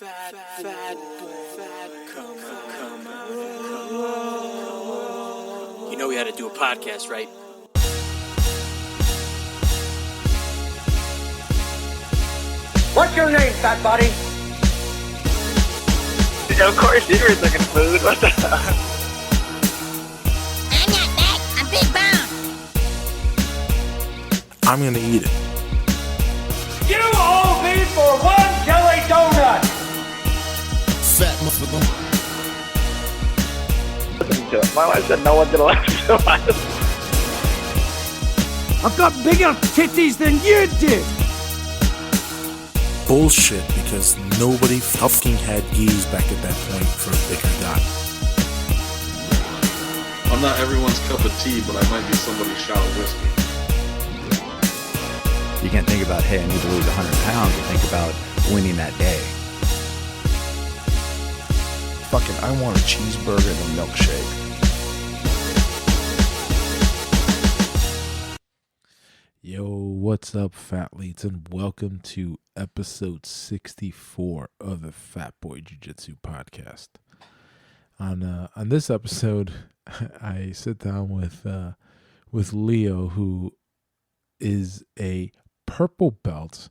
You know we had to do a podcast, right? What's your name, fat body? Of course, you were looking food. What the hell? I'm not fat. I'm big boned. I'm gonna eat it. You owe me for one jelly donut! Fat motherfucker. Listen to it. My wife said no one's gonna listen to us. I've got bigger titties than you did! Bullshit, because nobody fucking had geese back at that point for a bigger guy. I'm not everyone's cup of tea, but I might be somebody's shot of whiskey. You can't think about, hey, I need to lose 100 pounds, and think about winning that day. Fucking, I want a cheeseburger and a milkshake. Yo, what's up, fatleets, and welcome to episode 64 of the Fat Boy Jiu-Jitsu podcast. On this episode, I sit down with Leo, who is a purple belt,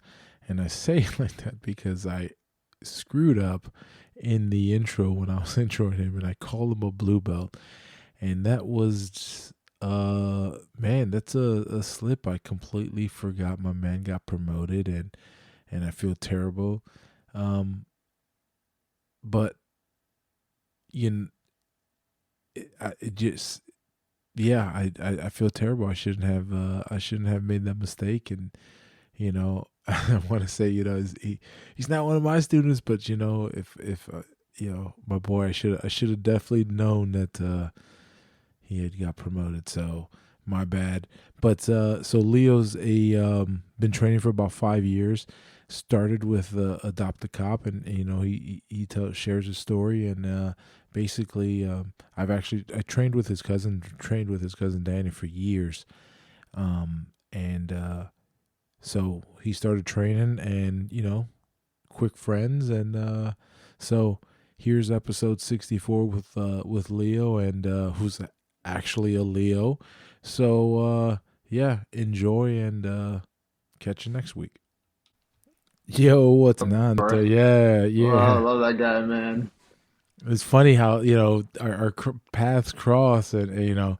and I say it like that because I screwed up in the intro when I was introing him, and I called him a blue belt, and that was just, man, that's a slip. I completely forgot my man got promoted, and I feel terrible. But I feel terrible. I shouldn't have made that mistake, and I want to say, he's not one of my students, but if my boy, I should have definitely known that he had got promoted. So my bad. But so Leo's been training for about 5 years. Started with Adopt a Cop, and he shares his story, and basically I trained with his cousin Danny for years, and so he started training, and quick friends, and so here's episode 64 with Leo, and who's actually a Leo. So enjoy, and catch you next week. Yo, what's on? Yeah. Oh, I love that guy, man. It's funny how our paths cross, and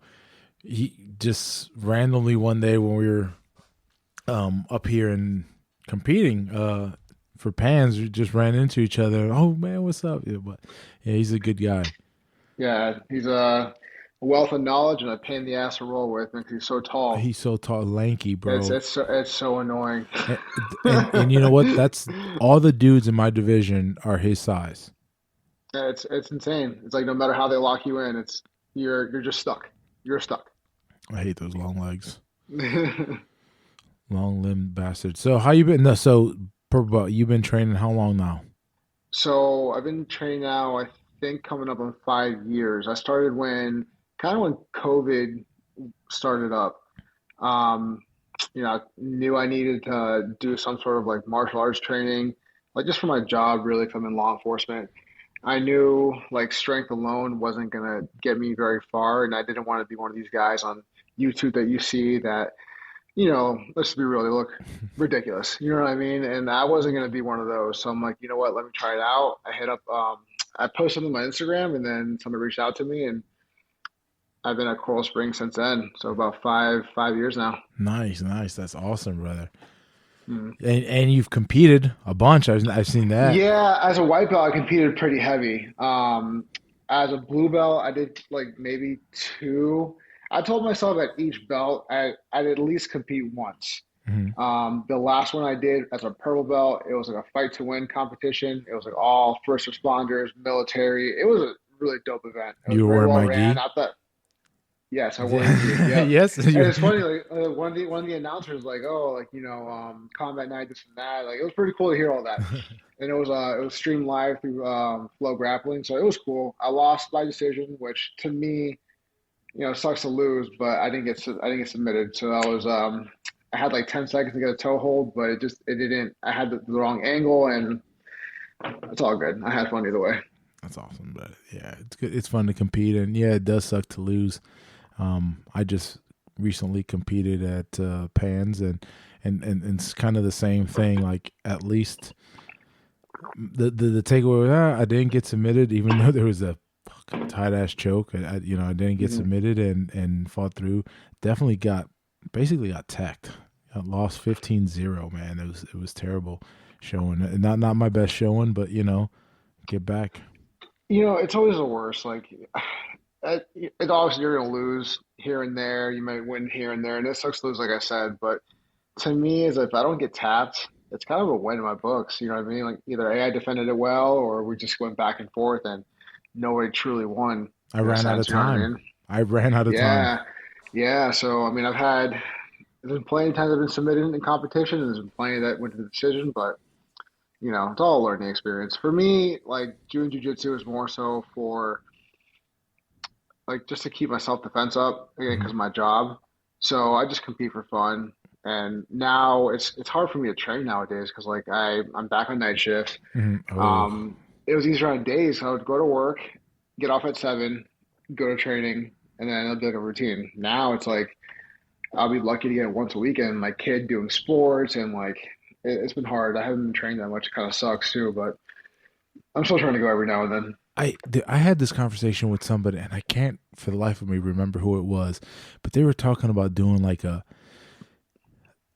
he just randomly one day when we were up here and competing for pans, we just ran into each other. Oh man, what's up? Yeah, but he's a good guy. Yeah, he's a wealth of knowledge and a pain in the ass to roll with because he's so tall. He's so tall, lanky, bro. It's so annoying. And you know what? That's all the dudes in my division are his size. Yeah, it's insane. It's like no matter how they lock you in, you're just stuck. You're stuck. I hate those long legs. Long-limbed bastard. So how you been? So you've been training how long now? So I've been training now, I think coming up on 5 years. I started when COVID started up. I knew I needed to do some sort of like martial arts training, like just for my job, really, if I'm in law enforcement. I knew like strength alone wasn't gonna get me very far, and I didn't want to be one of these guys on YouTube that you see that, let's be real, they look ridiculous. You know what I mean? And I wasn't gonna be one of those. So I'm like, you know what? Let me try it out. I hit up, I posted on my Instagram, and then somebody reached out to me, and I've been at Coral Springs since then. So about five years now. Nice. That's awesome, brother. And you've competed a bunch. I've seen that. Yeah, as a white belt, I competed pretty heavy. As a blue belt, I did like maybe 2. I told myself at each belt I'd at least compete once. Mm-hmm. The last one I did as a purple belt, it was like a fight to win competition. It was like all first responders, military. It was a really dope event. You were wearing my gi? Yes, I wore a gi. Yeah. Yes. And it's funny, like one of the announcers, like, combat night, this and that. Like, it was pretty cool to hear all that. And it was streamed live through Flow Grappling, so it was cool. I lost by decision, which to me, sucks to lose, but I didn't get submitted. So I was I had like 10 seconds to get a toe hold, but it didn't. I had the wrong angle, and It's all good. I had fun either way. That's awesome. But yeah, it's good. It's fun to compete, and yeah, it does suck to lose. I just recently competed at Pans, and it's kind of the same thing. Like at least the takeaway was I didn't get submitted, even though there was a fucking tight ass choke. I didn't get submitted and fought through. Definitely basically got teched. I lost 15-0, man. It was terrible showing. Not my best showing, but get back. It's always the worst. Like, it's obviously you're gonna lose here and there. You might win here and there, and it sucks to lose, like I said. But to me, is if I don't get tapped, it's kind of a win in my books. You know what I mean? Like either A, I defended it well, or we just went back and forth, and nobody truly won. I In a ran out of sense, you know what I time. mean? I ran out of time. Yeah, yeah. So I mean, there's been plenty of times I've been submitted in competition, and there's been plenty that went to the decision, but it's all a learning experience. For me, like doing jujitsu is more so for like just to keep my self defense up again Mhm. because of my job. So I just compete for fun. And now it's hard for me to train nowadays because like I'm back on night shift. Mhm. Oh, Um, it was easier on days. So I would go to work, get off at 7, go to training, and then it'll be like a routine. Now it's like I'll be lucky to get it once a weekend. My kid doing sports and like it's been hard. I haven't been training that much. It kind of sucks too, but I'm still trying to go every now and then. I had this conversation with somebody, and I can't for the life of me remember who it was, but they were talking about doing like a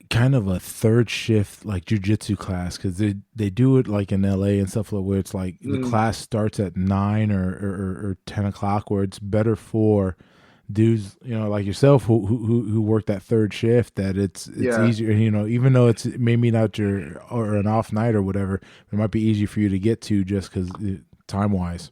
kind of a third shift like jujitsu class because they do it like in LA and stuff like where it's like the Mm, class starts at 9 or 10 o'clock, where it's better for dudes like yourself who work that third shift, that it's yeah. easier, even though it's maybe not your or an off night or whatever, it might be easier for you to get to just because time wise.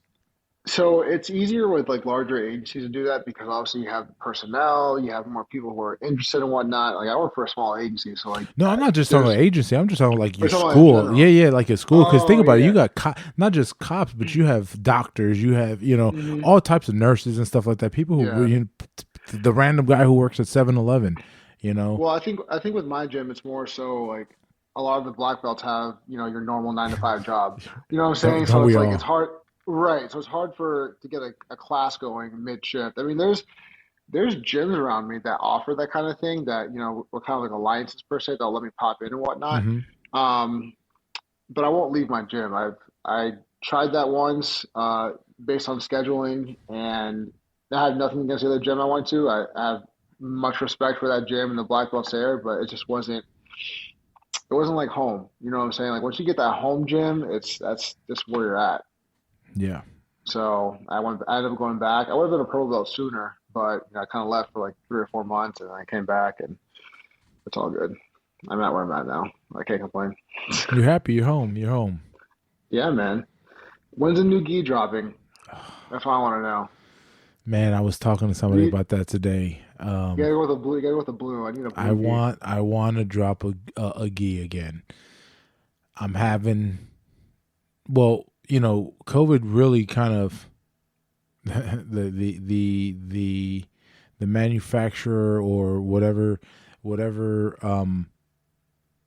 So it's easier with like larger agencies to do that because obviously you have personnel, you have more people who are interested in whatnot. Like I work for a small agency, so like No, I'm not just talking there's about agency. I'm just talking like we're your talking about in school. Yeah, general. yeah, like a school. Because think Oh about it, you yeah. got not just cops, but you have doctors. You have Hmm. all types of nurses and stuff like that. People who Yeah. the random guy who works at 7-Eleven. You know. Well, I think with my gym, it's more so like a lot of the black belts have, your normal 9 to 5 job. You know what I'm saying? Don't So we it's like it's all? hard, right? So it's hard to get a class going mid shift. I mean, there's gyms around me that offer that kind of thing that, we're kind of like alliances per se that'll let me pop in and whatnot. Hmm. Um, but I won't leave my gym. I tried that once, based on scheduling, and I had nothing against the other gym I went to. I have much respect for that gym and the black belts there, but it just wasn't like home. You know what I'm saying? Like once you get that home gym, that's just where you're at. Yeah. So I ended up going back. I would have been a pro belt sooner, but I kind of left for like 3 or 4 months, and then I came back, and it's all good. I'm at where I'm at now. I can't complain. You're happy. You're home. You're home. Yeah, man. When's the new gi dropping? That's what I want to know. Man, I was talking to somebody You, about that today. you gotta go with the blue. You gotta go with the blue. I need a I blue gi. want to drop a gi again. I'm having well, COVID really kind of the manufacturer or whatever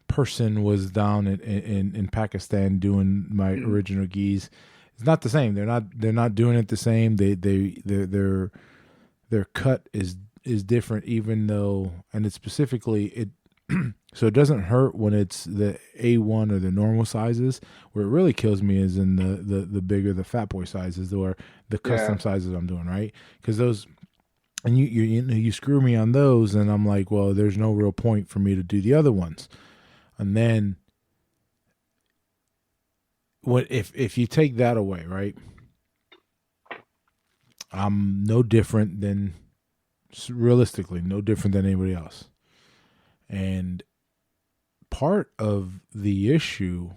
person was down in Pakistan doing my original gis. It's not the same. They're not doing it the same. Their cut is different, even though, and it's specifically it. So it doesn't hurt when it's the A1 or the normal sizes. Where it really kills me is in the bigger the fat boy sizes or the Yeah. custom sizes I'm doing, right? Because those, and you screw me on those, and I'm like, well, there's no real point for me to do the other ones. And then what if you take that away, right? I'm no different than, realistically, no different than anybody else. And part of the issue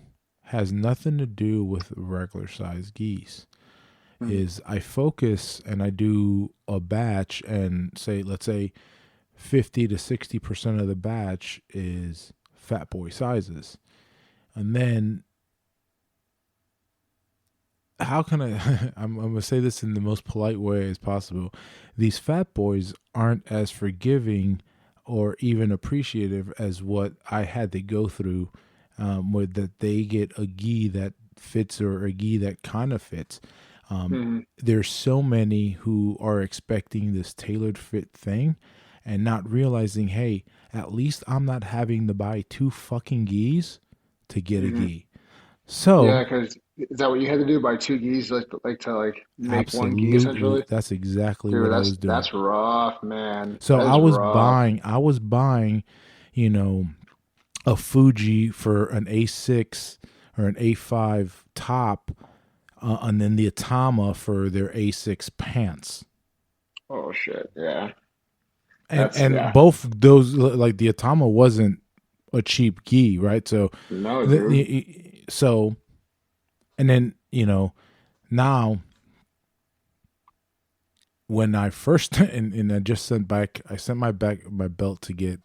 has nothing to do with regular size geese. Mhm. Is I focus and I do a batch, and let's say 50 to 60% of the batch is fat boy sizes. And then how can I'm going to say this in the most polite way as possible. These fat boys aren't as forgiving or even appreciative as what I had to go through, with that they get a gi that fits or a gi that kind of fits. Mhm. There's so many who are expecting this tailored fit thing and not realizing, hey, at least I'm not having to buy 2 fucking gis to get a Mhm. gi. So Yeah, because is that what you had to do, buy two gis, like to like make one gi absolutely, essentially? that's exactly Dude, what I that's was doing. that's rough, man. So That is rough. I was buying, you know, a Fuji for an A6 or an A5 top, and then the Atama for their A6 pants. Oh shit, yeah. And That's and yeah. both those, like the Atama wasn't a cheap gi, right? So No, dude. so and then, now when I first and I just I sent my belt to get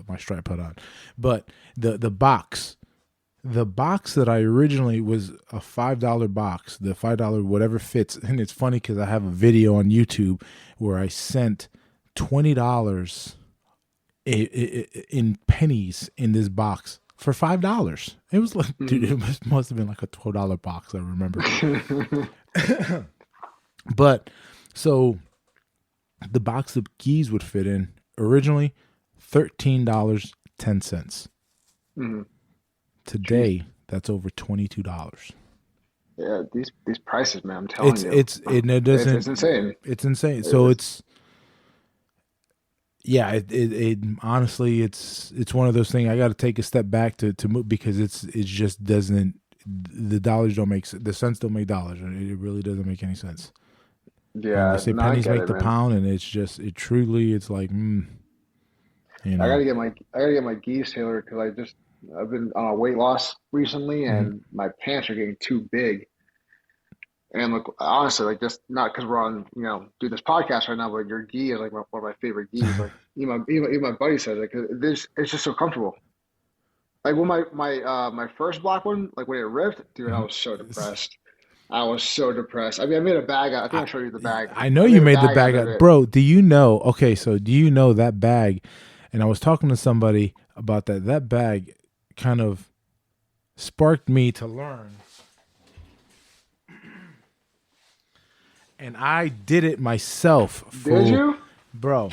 my stripe put on, but the box that I originally was a $5 box, the $5 whatever fits, and it's funny because I have a video on YouTube where I sent $20 in pennies in this box for $5. It was like, dude, Mhm. it must have been like a $12 box. I remember, but so the box the keys would fit in originally $13.10. Mhm. Jeez. Today, that's over $22. Yeah, these prices, man, I'm telling you. It It's doesn't, insane. it's insane. It So is. it's, yeah, it honestly, it's one of those things I got to take a step back to move, because it just doesn't, the dollars don't make, the cents don't make dollars. It really doesn't make any sense. They Yeah, say no, I pennies get make it, the man. pound, and it's like, you I know. gotta get my gis tailored because I've been on a weight loss recently Mhm. and my pants are getting too big. And look, honestly, like just not because we're on, do this podcast right now, but your gi is like one of my favorite gis. Like even my buddy says it because this it's just so comfortable. Like when my first black one, like when it ripped, dude, I Mhm. was so depressed. I was so depressed. I mean, I made a bag out. I think I I showed you the bag. I know I you made a made the bag bag out of out, it. bro. Do you know? Okay, so do you know that bag? And I was talking to somebody about that. That bag kind of sparked me to learn, and I did it myself. Did you? Bro,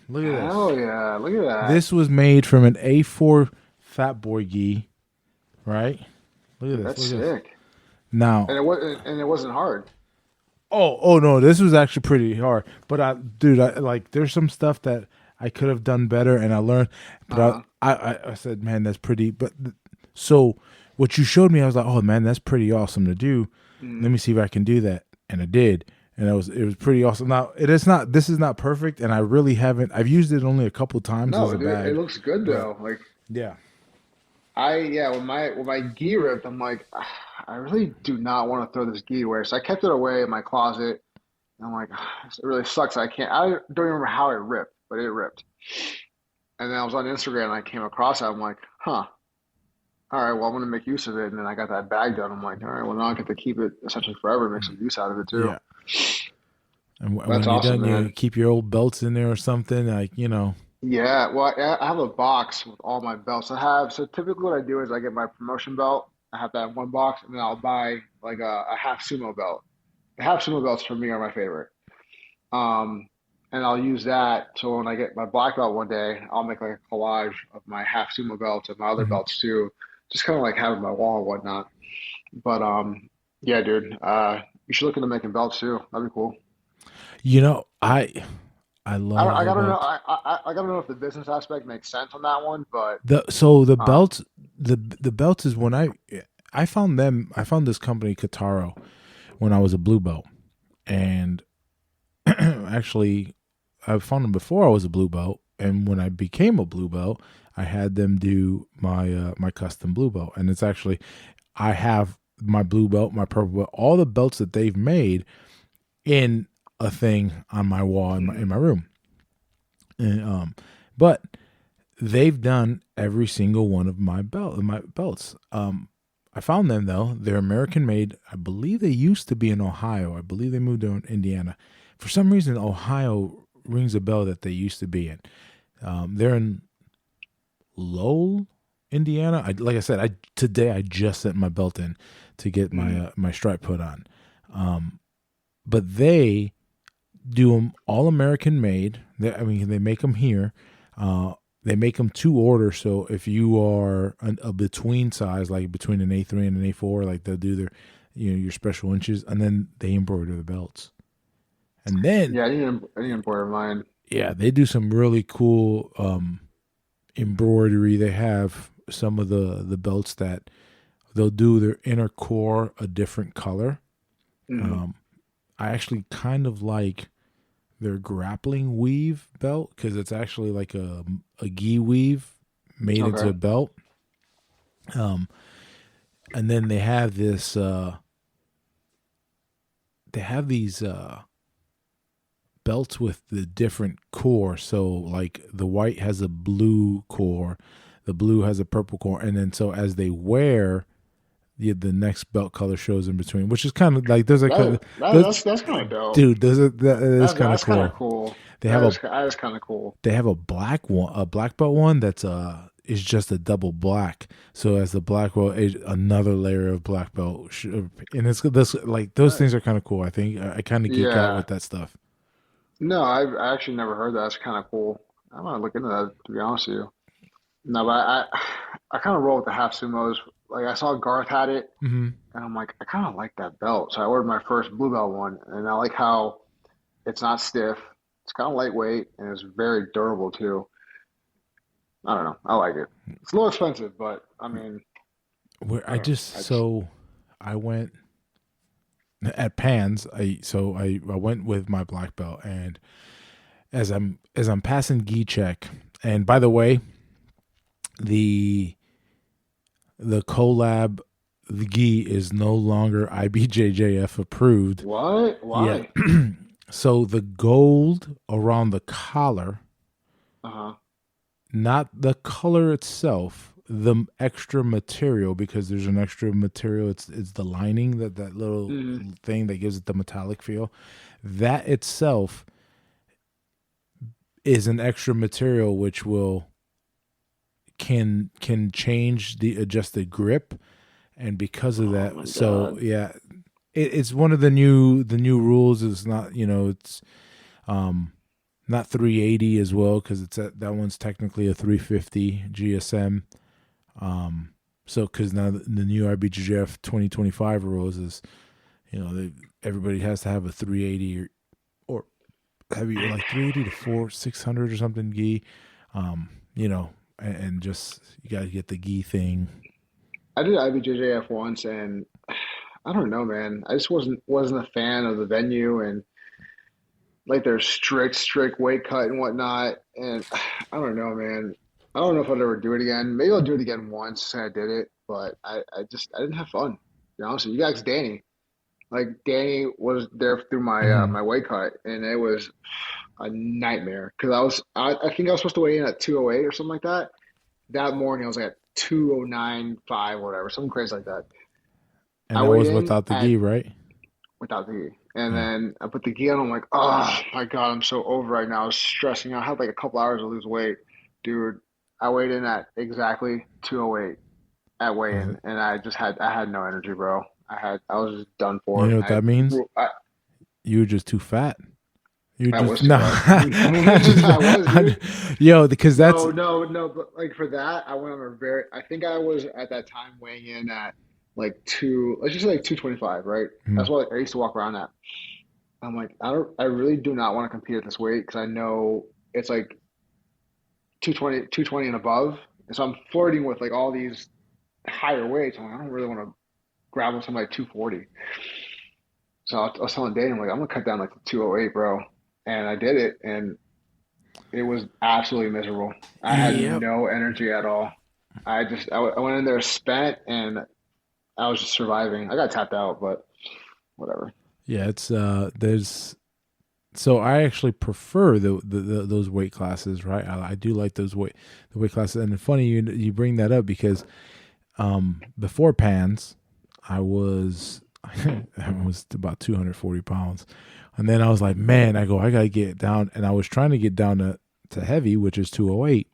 look at this. Hell yeah! Look at that. This was made from an A4 Fat Boy gi, right? Look at Dude, this. that's Look at this. sick. Now, And it wasn't hard. oh no, this was actually pretty hard. But dude, like, there's some stuff that I could have done better, and I learned. But Uh-huh. I said, man, that's pretty. But so what you showed me, I was like, oh man, that's pretty awesome to do. Let Mhm. me see if I can do that, and I did, and it was pretty awesome. Now this is not perfect, and I really haven't. I've used it only a couple times as No, a dude, it bag, looks good but though. Like yeah, yeah, when my gi ripped, I'm like, I really do not want to throw this gi away. So I kept it away in my closet. And I'm like, it really sucks. I can't. I don't even remember how it ripped, but it ripped. And then I was on Instagram and I came across it. I'm like, huh. All right, well, I'm gonna make use of it. And then I got that bag done. I'm like, all right, well, now I get to keep it essentially forever, make some use out of it too. yeah. And That's when you're awesome, done, you man. keep your old belts in there or something, like, Yeah, well, I have a box with all my belts. So typically what I do is I get my promotion belt. I have that in one box, and then I'll buy like a half sumo belt. The half sumo belts for me are my favorite. Um, and I'll use that so when I get my black belt one day, I'll make like a collage of my half sumo belts and my other Mhm. belts too, just kind of like having my wall and whatnot. But yeah, dude, you should look into making belts too. That'd be cool. I I love a gotta know. belt. I gotta know if the business aspect makes sense on that one, but The um, belts, the belts is when I found them. I found this company Kataro when I was a blue belt, and actually I found them before I was a blue belt, and when I became a blue belt, I had them do my custom blue belt, and it's actually, I have my blue belt, my purple belt, all the belts that they've made in a thing on my wall in my room, and but they've done every single one of my belts. I found them though; they're American made. I believe they used to be in Ohio. I believe they moved to Indiana. For some reason, Ohio rings a bell that they used to be in. They're in Lowell, Indiana. Like I said, today I just sent my belt in to get my my stripe put on. But they do them all American made. They make them here. They make them to order. So if you are a between size, like between an A3 and an A4, like they'll do their, your special inches, and then they embroider the belts. And then I didn't embroider mine. Yeah, they do some really cool embroidery. They have some of the belts that they'll do their inner core a different color. Mm-hmm. I actually kind of like their grappling weave belt because it's actually like a gi weave made into a belt. And then they have this. They have these belts with the different core. So like the white has a blue core, the blue has a purple core, and then so as they wear, the next belt color shows in between, which is kind of like there's like that's kind of dope, dude. That is kind of cool. They have that is kind of cool. They have a black belt one that's is just a double black. So as the black belt, another layer of black belt, and it's this like those things are kind of cool. I think I kind of geek out with that stuff. No, I've actually never heard that. That's kind of cool. I might look into that, to be honest with you. No, but I kind of roll with the half sumos. Like I saw Garth had it, and I'm like, I kind of like that belt. So I ordered my first blue belt one, and I like how it's not stiff. It's kind of lightweight, and it's very durable too. I don't know. I like it. It's a little expensive, but I mean, I went at Pans. I went with my black belt, and as I'm passing gi check, and by the way, the collab, the gi is no longer IBJJF approved. What? Why? Yeah. So the gold around the collar, not the color itself, the extra material, because there's an extra material. It's the lining, that little thing that gives it the metallic feel. That itself is an extra material which can change the adjusted grip, and because of that, it's one of the new rules. Is not it's not 380 as well, because that one's technically a 350 GSM. So because now the new IBJJF 2025 rules is, everybody has to have a 380 or heavy, like 380 to 600 or something gi, and just you got to get the gi thing. I did IBJJF once, and I don't know, man. I just wasn't a fan of the venue, and like their strict weight cut and whatnot. And I don't know, man. I don't know if I'd ever do it again. Maybe I'll do it again once, and I did it, but I didn't have fun. To be honest with you guys, Danny. Like Danny was there through my my weight cut, and it was a nightmare because I think I was supposed to weigh in at 208 or something like that. That morning I was like at 209.5 or whatever, something crazy like that. And that was without the gi, right? Without the gi. And then I put the gi on. I'm like, oh my God, I'm so over right now. I was stressing out. I had like a couple hours to lose weight. Dude, I weighed in at exactly 208 at weigh-in, and I had no energy, bro. I was just done for. You know what that means? You were just too fat. I was because that's no, but like for that, I went on I think I was at that time weighing in at like let's just say like 225, right? That's what I used to walk around at. I'm like, I really do not want to compete at this weight because I know it's like 220 and above. And so I'm flirting with like all these higher weights. I'm like, I don't really want to grab with somebody 240. So I was telling Dane, I'm like, I'm gonna cut down like to 208, bro. And I did it, and it was absolutely miserable. I had no energy at all. I went in there spent, and I was just surviving. I got tapped out, but whatever. Yeah, it's so I actually prefer those weight classes, right? I do like the weight classes, and it's funny you bring that up because before Pans, I was about 240 pounds. And then I was like, man, I got to get down. And I was trying to get down to heavy, which is 208.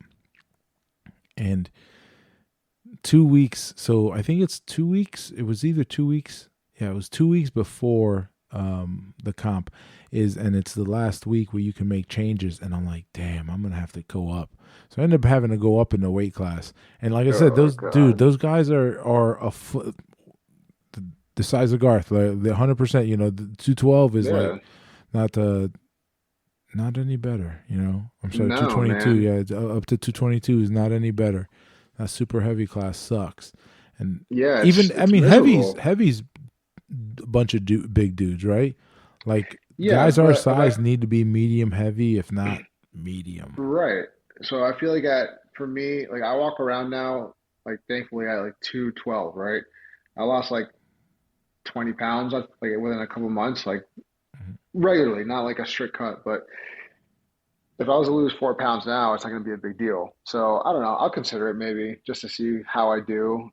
And 2 weeks. So I think it's 2 weeks. It was either 2 weeks. Yeah, it was 2 weeks before the comp and it's the last week where you can make changes. And I'm like, damn, I'm gonna have to go up. So I ended up having to go up in the weight class. And like I said, those guys are the size of Garth, like the 100%. You know, the 212 is like not any better. You know, I'm sorry, 222. Man. Yeah, up to 222 is not any better. That super heavy class sucks. And heavy's a bunch of big dudes, right? Like guys our size need to be medium heavy, if not medium. Right. So I feel like for me, like I walk around now, like thankfully at like 212, right? I lost like 20 pounds like within a couple months, like regularly, not like a strict cut, but if I was to lose 4 pounds now, it's not going to be a big deal. So I don't know. I'll consider it maybe just to see how I do.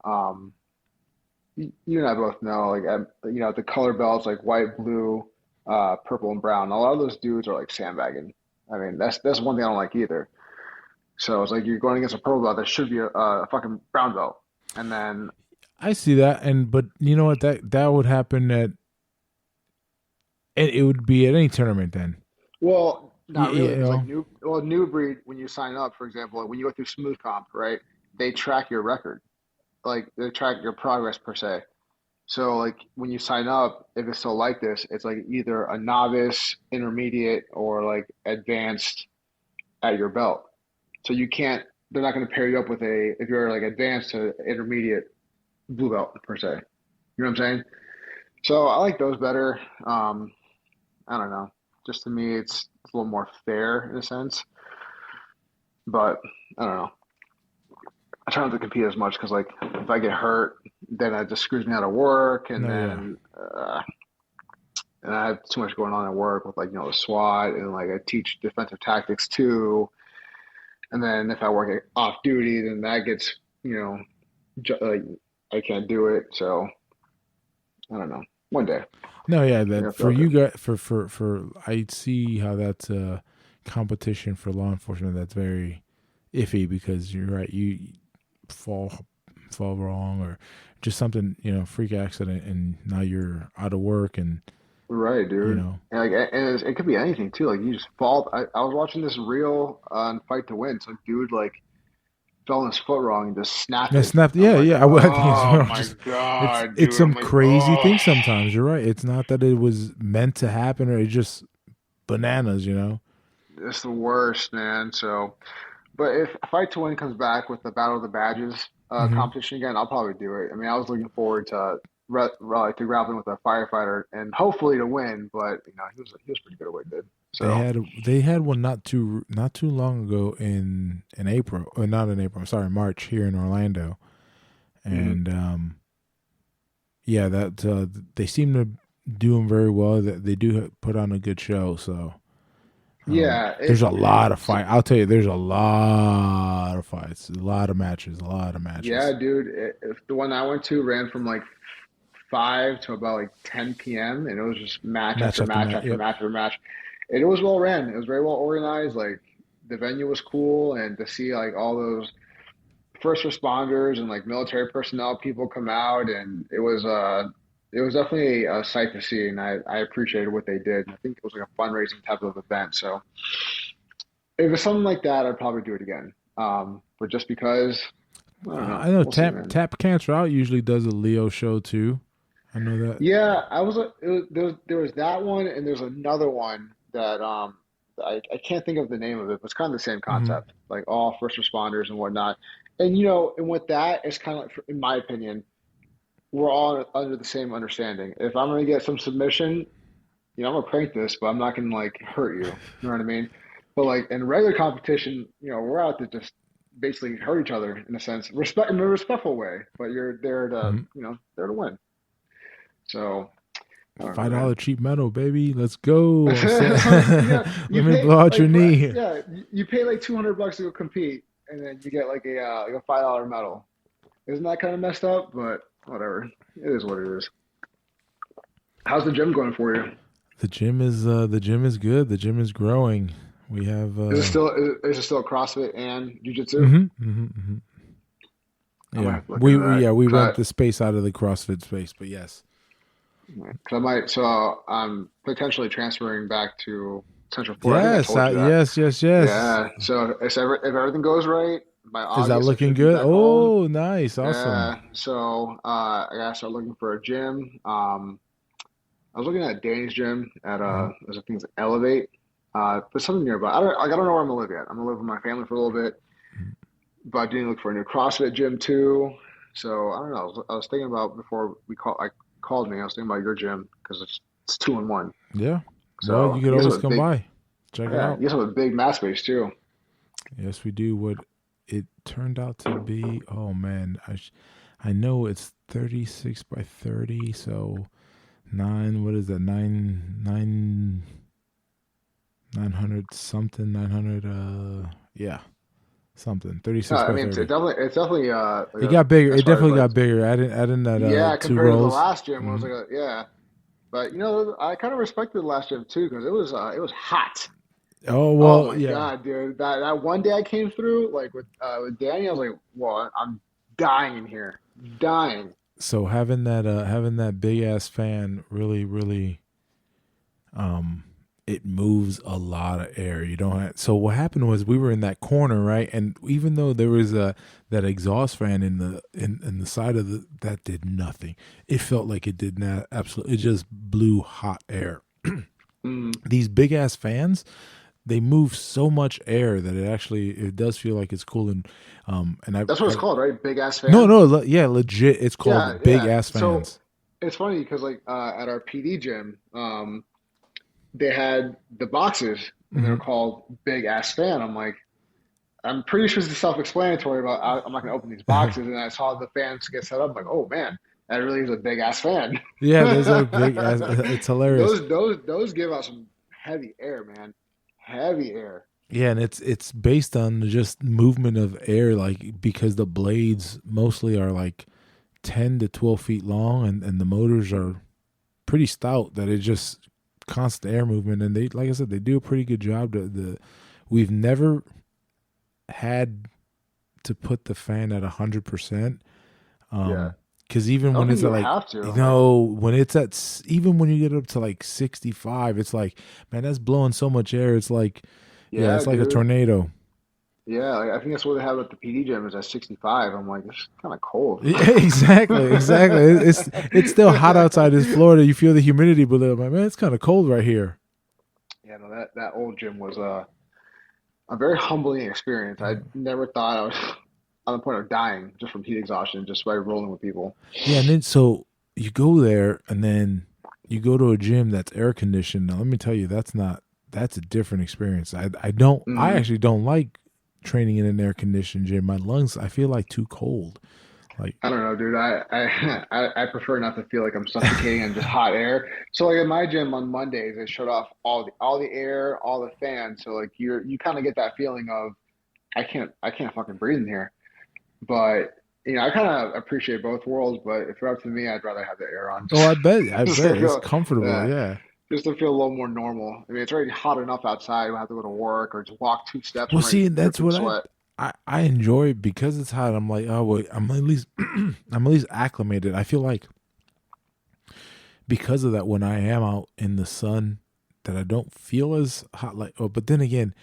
You and I both know, like, you know, the color belts, like white, blue, purple, and brown. A lot of those dudes are like sandbagging. I mean, that's one thing I don't like either. So it's like you're going against a purple belt that should be a fucking brown belt, and then I see that, but you know what? That would happen it would be at any tournament then. Well, not really. It's like new breed. When you sign up, for example, like when you go through Smooth Comp, right? They track your record. Like they track your progress per se. So like when you sign up, if it's still like this, it's like either a novice, intermediate, or like advanced at your belt. So they're not going to pair you up with if you're like advanced to intermediate blue belt per se. You know what I'm saying? So I like those better. I don't know. Just to me, it's a little more fair in a sense. But I don't know. I try not to compete as much because, like, if I get hurt, then it just screws me out of work, and and I have too much going on at work with, like, you know, the SWAT, and like I teach defensive tactics too. And then if I work off duty, then that gets, you know, like I can't do it. So I don't know. One day. No, yeah, that for you guys, for I see how that's a competition for law enforcement. That's very iffy because you're right. You fall wrong or just something, you know, freak accident, and now you're out of work and. Right, dude. You know, and it could be anything too. Like you just fall. I was watching this reel on Fight to Win. Some dude like fell on his foot wrong and just snapped. Yeah, snapped. Yeah, like, yeah. Oh my god! It's some crazy thing sometimes. You're right. It's not that it was meant to happen, or it's just bananas. You know. It's the worst, man. So, but if Fight to Win comes back with the Battle of the Badges competition again, I'll probably do it. I mean, I was looking forward to grappling with a firefighter and hopefully to win, but you know he was pretty good at what he did. So they had one not too long ago in April, or not in April. I'm sorry, March here in Orlando, and that they seem to do them very well. That they do put on a good show. So there's a lot of fight. I'll tell you, there's a lot of fights, a lot of matches. Yeah, dude. If the one I went to ran from like 5 to about like 10 p.m. and it was just match after match. And it was well ran. It was very well organized. Like the venue was cool, and to see like all those first responders and like military personnel people come out, and it was definitely a sight to see, and I appreciated what they did. I think it was like a fundraising type of event. So if it's something like that, I'd probably do it again. But just because I know Tap Cancer Out usually does a Leo show too. I know that. Yeah, there was that one, and there's another one that I can't think of the name of it, but it's kind of the same concept, like all first responders and whatnot. And you know, and with that, it's kind of like, in my opinion, we're all under the same understanding. If I'm gonna get some submission, you know, I'm gonna prank this, but I'm not gonna like hurt you. You know what I mean? But like in regular competition, you know, we're out to just basically hurt each other in a sense, in a respectful way. But you're there to, you know, there to win. So $5 cheap metal, baby. Let's go. Let me blow out your knee. Yeah, you pay like $200 to go compete, and then you get like a $5 medal. Isn't that kind of messed up? But whatever. It is what it is. How's the gym going for you? The gym is good. The gym is growing. We have. Is it still CrossFit and jiu-jitsu? I might Yeah, have to look into that. we rent the space out of the CrossFit space, but yes. 'Cause I might. So I'm potentially transferring back to Central Florida. I think I Yes, told you that. yes. Yeah. So if everything goes right by Is that August, I looking should be good? back home. Oh, nice, awesome. Yeah. So I gotta start looking for a gym. I was looking at Danny's gym at there's a thing that's Elevate. There's something nearby. I don't know where I'm gonna live yet. I'm gonna live with my family for a little bit, but I didn't look for a new CrossFit gym too. So I don't know. I was thinking about before I called me. I was thinking about your gym because it's 2-in-1. Yeah. Well, So you could you guys always have a come big, by, check it yeah, out. you guys have a big mat space too. Yes, we do. What it turned out to be, oh man, I know it's 36 by 30, so 9, what is that, 900 something, 900, yeah, something, 36 I by mean, 30. it's definitely like It got bigger. as It far as definitely like got bigger. Adding that yeah, 2 compared to the rows. last gym, where it was Mhm. like yeah. But I kind of respected the last gym too because it was hot. Oh Oh well, my yeah. God, dude! That one day I came through like with Danny, I was like, "Well, I'm dying in here, dying." So having that big ass fan really it moves a lot of air. You don't have, so what happened was we were in that corner, right? And even though there was that exhaust fan in the side of that did nothing. It felt like it did not absolutely. It just blew hot air. Mm. These big ass fans, they move so much air that it does feel like it's cooling. And That's what it's called, right? Big ass fan. yeah, legit. It's called Yeah, big yeah. ass So fans. it's funny because like at our PD gym, they had the boxes and they're Mhm. called Big Ass Fan. I'm like, I'm pretty sure it's self-explanatory about I'm not gonna open these boxes, and I saw the fans get set up. I'm like, oh man, that really is a big ass fan. Yeah, those are big ass. It's hilarious. Those give out some heavy air, man. Heavy air. Yeah, and it's based on just movement of air, like because the blades mostly are like 10 to 12 feet long, and the motors are pretty stout. That it just constant air movement, and they, like I said, they do a pretty good job. We've never had to put the fan at 100%. Yeah. Because even I don't when think it's you at like, have to. when it's even when you get up to like 65, it's like, man, that's blowing so much air. It's like, yeah, it's like a dude. tornado. Yeah, like, I think that's what they have at the PD gym is at 65. I'm like, it's kind of cold. Yeah, exactly. It's still hot outside. It's Florida. You feel the humidity, but I'm like, man, it's kind of cold right here. Yeah, no, that old gym was a very humbling experience. I never thought I was on the point of dying just from heat exhaustion, just by rolling with people. Yeah, and then so you go there, and then you go to a gym that's air conditioned. Now, let me tell you, that's a different experience. I actually don't like training in an air conditioned gym. My lungs, I feel like too cold. Like, I don't know, dude. I prefer not to feel like I'm suffocating in just hot air. So like at my gym on Mondays, they shut off all the air, all the fans. So like you kind of get that feeling of I can't fucking breathe in here. But I kind of appreciate both worlds. But if it's up to me, I'd rather have the air on. oh, I bet Just to it's feel, comfortable. yeah, Yeah. just to feel a little more normal. I mean, it's already hot enough outside. You don't have to go to work or just walk 2 steps. Well, I'm see, already that's dripping what sweat. I enjoy it because it's hot. I'm like, oh, wait, I'm at least I'm at least acclimated. I feel like because of that, when I am out in the sun, that I don't feel as hot. Like, oh, but then again,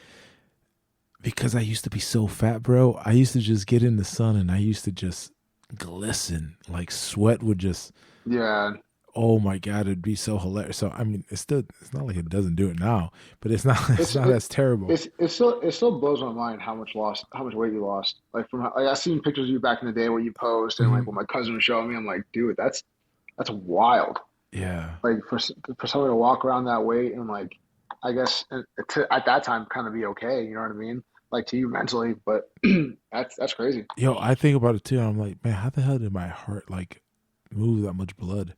because I used to be so fat, bro, I used to just get in the sun and I used to just glisten. Like sweat would just, Yeah. oh my God, it'd be so hilarious. So I mean, it's not like it doesn't do it now, but it's not It's not it, as terrible. it still blows my mind how much weight you lost. Like I seen pictures of you back in the day where you posed and like Mhm. when my cousin was showing me, I'm like, dude, that's wild. Yeah. Like for someone to walk around that weight and like I guess at that time kind of be okay. You know what I mean? Like to you mentally, but that's crazy. Yo, I think about it too. And I'm like, man, how the hell did my heart like move that much blood?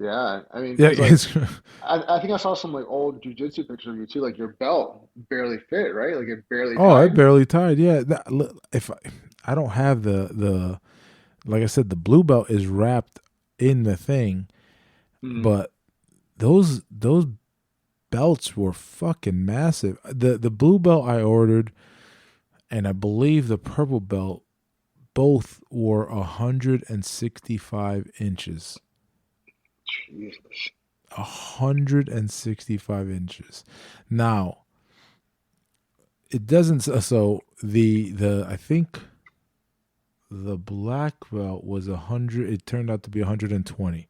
Yeah, I mean, Yeah, 'cause, like it's I think I saw some like old jujitsu pictures of you too. Like your belt barely fit, right? Like it barely oh, I tied. barely tied. Yeah, look, if I don't have the like I said, the blue belt is wrapped in the thing, Mm. but those belts were fucking massive. The blue belt I ordered, and I believe the purple belt both were 165 inches. Jesus. 165 inches. Now, it doesn't. So the I think the black belt was 100. It turned out to be 120.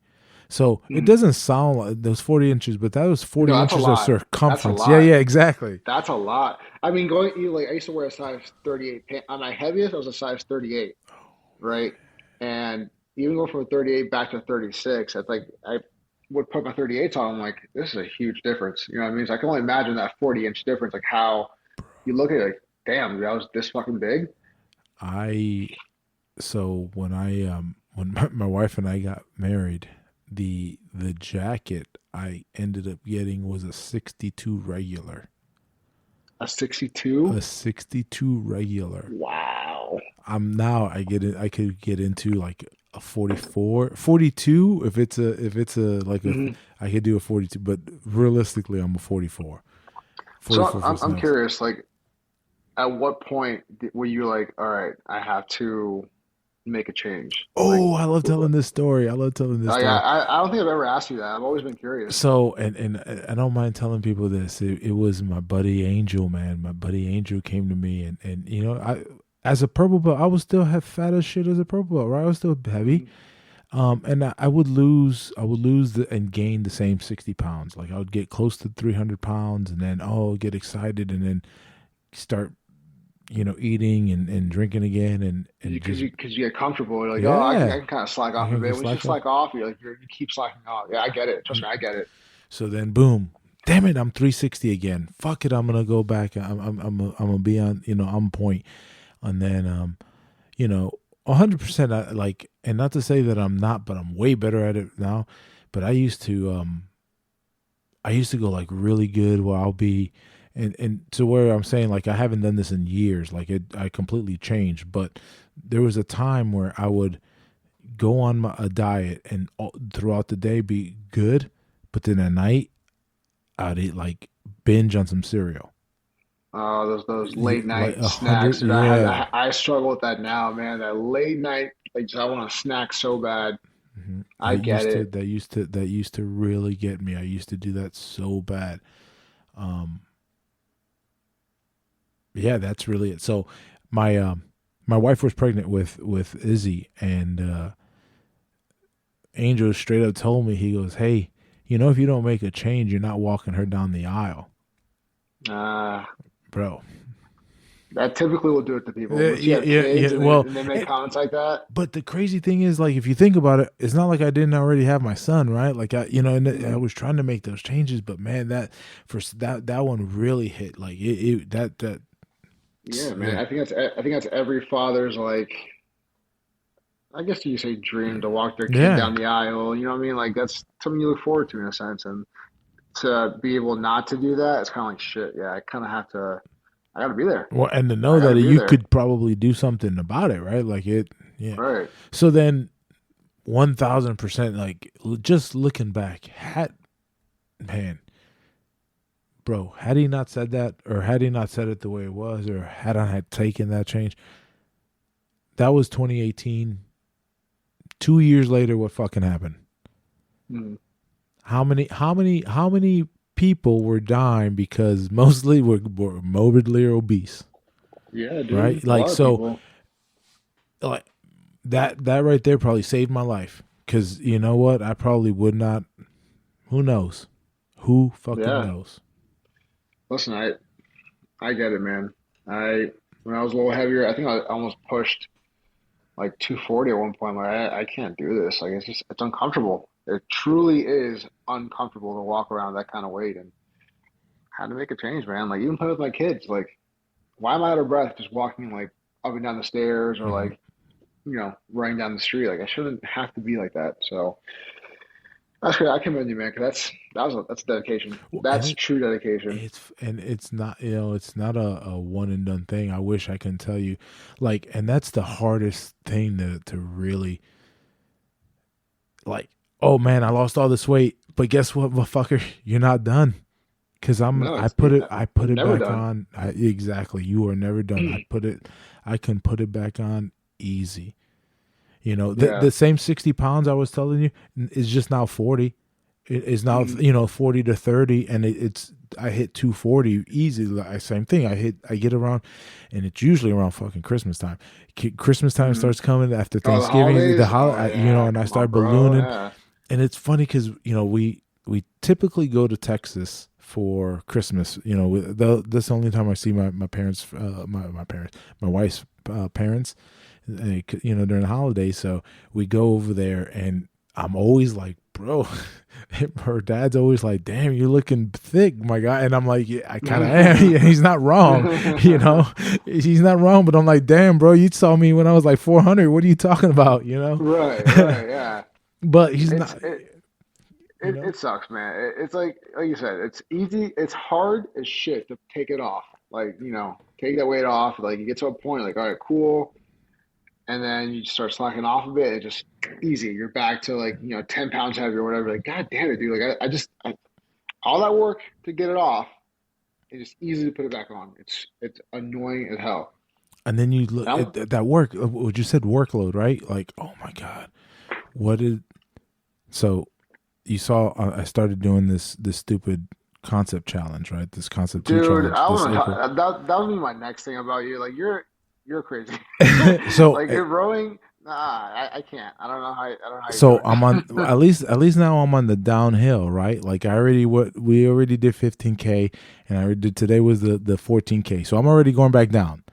So it doesn't sound like those 40 inches, but that was 40 No, that's a inches of lot. circumference. That's a lot. Yeah, exactly. That's a lot. I mean, I used to wear a size 38 pant. On my heaviest, I was a size 38, right? And even going from a 38 back to 36, I would put my 38s on. I'm like, this is a huge difference. You know what I mean? So I can only imagine that 40-inch difference, like how you look at it, like, damn, that was this fucking big. So when when my wife and I got married, the jacket I ended up getting was a 62 regular. A 62? A 62 regular. Wow. I could get into like a 44, 42 if it's a like I could do a 42, but realistically I'm a 44. So I'm curious, like, at what point were you like, all right, I have to make a change? Oh, I love telling this story. I don't think I've ever asked you that. I've always been curious. So, and I don't mind telling people this. It was my buddy Angel, man. My buddy Angel came to me, and you know, as a purple belt, I was still have fat as shit as a purple belt, right? I was still heavy. And I would lose and gain the same 60 pounds. Like I would get close to 300 pounds and then, get excited and then start, eating and drinking again. And because you get comfortable. You're like, Yeah. I can kind of slack off a bit. When you slack off, you keep slacking off. Yeah, I get it. Trust me, I get it. So then boom, damn it, I'm 360 again. Fuck it, I'm going to go back. I'm going to be on, on point. And then, 100% like, and not to say that I'm not, but I'm way better at it now. But I used to go like really good where I'll be, and to where I'm saying like I haven't done this in years. Like I completely changed. But there was a time where I would go on a diet and throughout the day be good, but then at night I'd eat like binge on some cereal. Oh, those late night Like snacks. 100, yeah. I struggle with that now, man. That late night, like I want to snack so bad. Mm-hmm. I get it. That used to really get me. I used to do that so bad. Yeah, that's really it. So my wife was pregnant with Izzy, and Angel straight up told me, he goes, "Hey, if you don't make a change, you're not walking her down the aisle." Bro, that typically will do it to people. Yeah. And they make comments like that. But the crazy thing is, like, if you think about it, it's not like I didn't already have my son, right? Like, I was trying to make those changes, but man, that one really hit. Like that. Yeah, man. I think that's every father's, like, I guess you say dream to walk their kid down the aisle. You know what I mean? Like that's something you look forward to in a sense, and to be able not to do that, it's kind of like shit. Yeah, I kind of have to. I got to be there. Well, and to know that you could probably do something about it, right? Like it. Yeah. Right. So then, 1,000%. Like just looking back, bro, had he not said that, or had he not said it the way it was, or had I had taken that change, that was 2018. 2 years later, what fucking happened? Mm. How many people were dying because mostly were morbidly obese? Yeah, dude. Right? Like, so, like that right there probably saved my life. Because you know what? I probably would not. Who knows? Who fucking knows? Listen, I get it, man. When I was a little heavier, I think I almost pushed like 240 at one point. Like I can't do this. Like it's uncomfortable. It truly is uncomfortable to walk around that kind of weight, and I had to make a change, man. Like even play with my kids. Like, why am I out of breath just walking like up and down the stairs or like, running down the street? Like I shouldn't have to be like that. So that's great. I commend you, man, because that's dedication. That's true dedication. It's not it's not a one and done thing. I wish I can tell you, like, and that's the hardest thing to really, like, oh man, I lost all this weight, but guess what, motherfucker, you're not done, because I put it back on. Exactly, you are never done. I can put it back on easy. You know, Yeah. the same 60 pounds I was telling you is just now 40. It is now, 40 to 30, and I hit 240 easy. Like, same thing. I get around, and it's usually around fucking Christmas time. Christmas time starts coming after Thanksgiving, and I start ballooning. Yeah. And it's funny because, we typically go to Texas for Christmas. That's the only time I see my parents, my wife's parents, during the holidays. So we go over there, and I'm always like, bro, her dad's always like, damn, you're looking thick, my guy. And I'm like, yeah, I kind of am. Yeah, he's not wrong, he's not wrong. But I'm like, damn, bro, you saw me when I was like 400. What are you talking about? Right, yeah. But he's not. It sucks, man. It's like you said, it's easy. It's hard as shit to take it off. Like, take that weight off. Like, you get to a point, like, all right, cool. And then you start slacking off a bit. It's just easy. You're back to like, 10 pounds heavy or whatever. Like, God damn it, dude. Like, I all that work to get it off, it's just easy to put it back on. It's annoying as hell. And then you look at that work, what you said, workload, right? Like, oh my God, so you saw, I started doing this stupid concept challenge, right? This concept Dude, challenge. that would be my next thing about you. Like, you're crazy. So like, you're rowing. Nah, I can't. I don't know how. So I'm on at least now I'm on the downhill, right? Like we already did 15K, and I already did, today was the 14K. So I'm already going back down.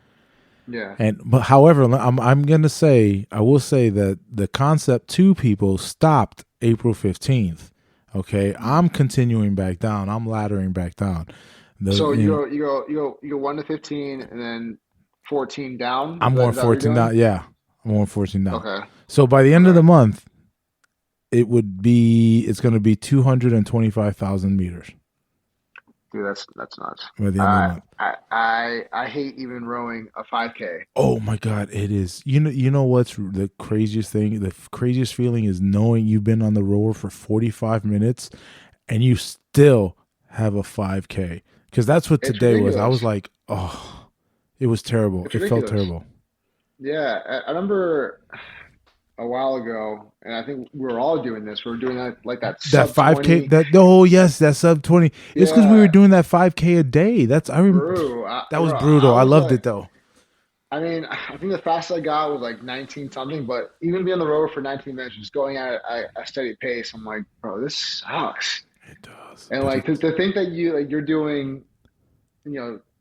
Yeah. But however, I will say that the Concept 2 people stopped April 15th. Okay, I'm continuing back down. I'm laddering back down. So you go 1 to 15, and then 14 down. I'm going 14 down. Yeah, I'm going 14 down. Okay. So by the end of the month, it's going to be 225,000 meters. Dude, that's nuts. By the end of the month. I hate even rowing a 5K. Oh my God, it is. You know what's the craziest thing? The craziest feeling is knowing you've been on the rower for 45 minutes and you still have a 5K. Because that's what today was. I was like, oh. It was terrible. It felt terrible. Yeah, I remember a while ago, and I think we were all doing this. We were doing that that 5K. That sub 20. It's because we were doing that 5K a day. I remember that was brutal. I loved it though. I mean, I think the fastest I got was like 19 something. But even being on the road for 19 minutes, just going at a steady pace, I'm like, bro, this sucks. It does. And like to think that you're doing,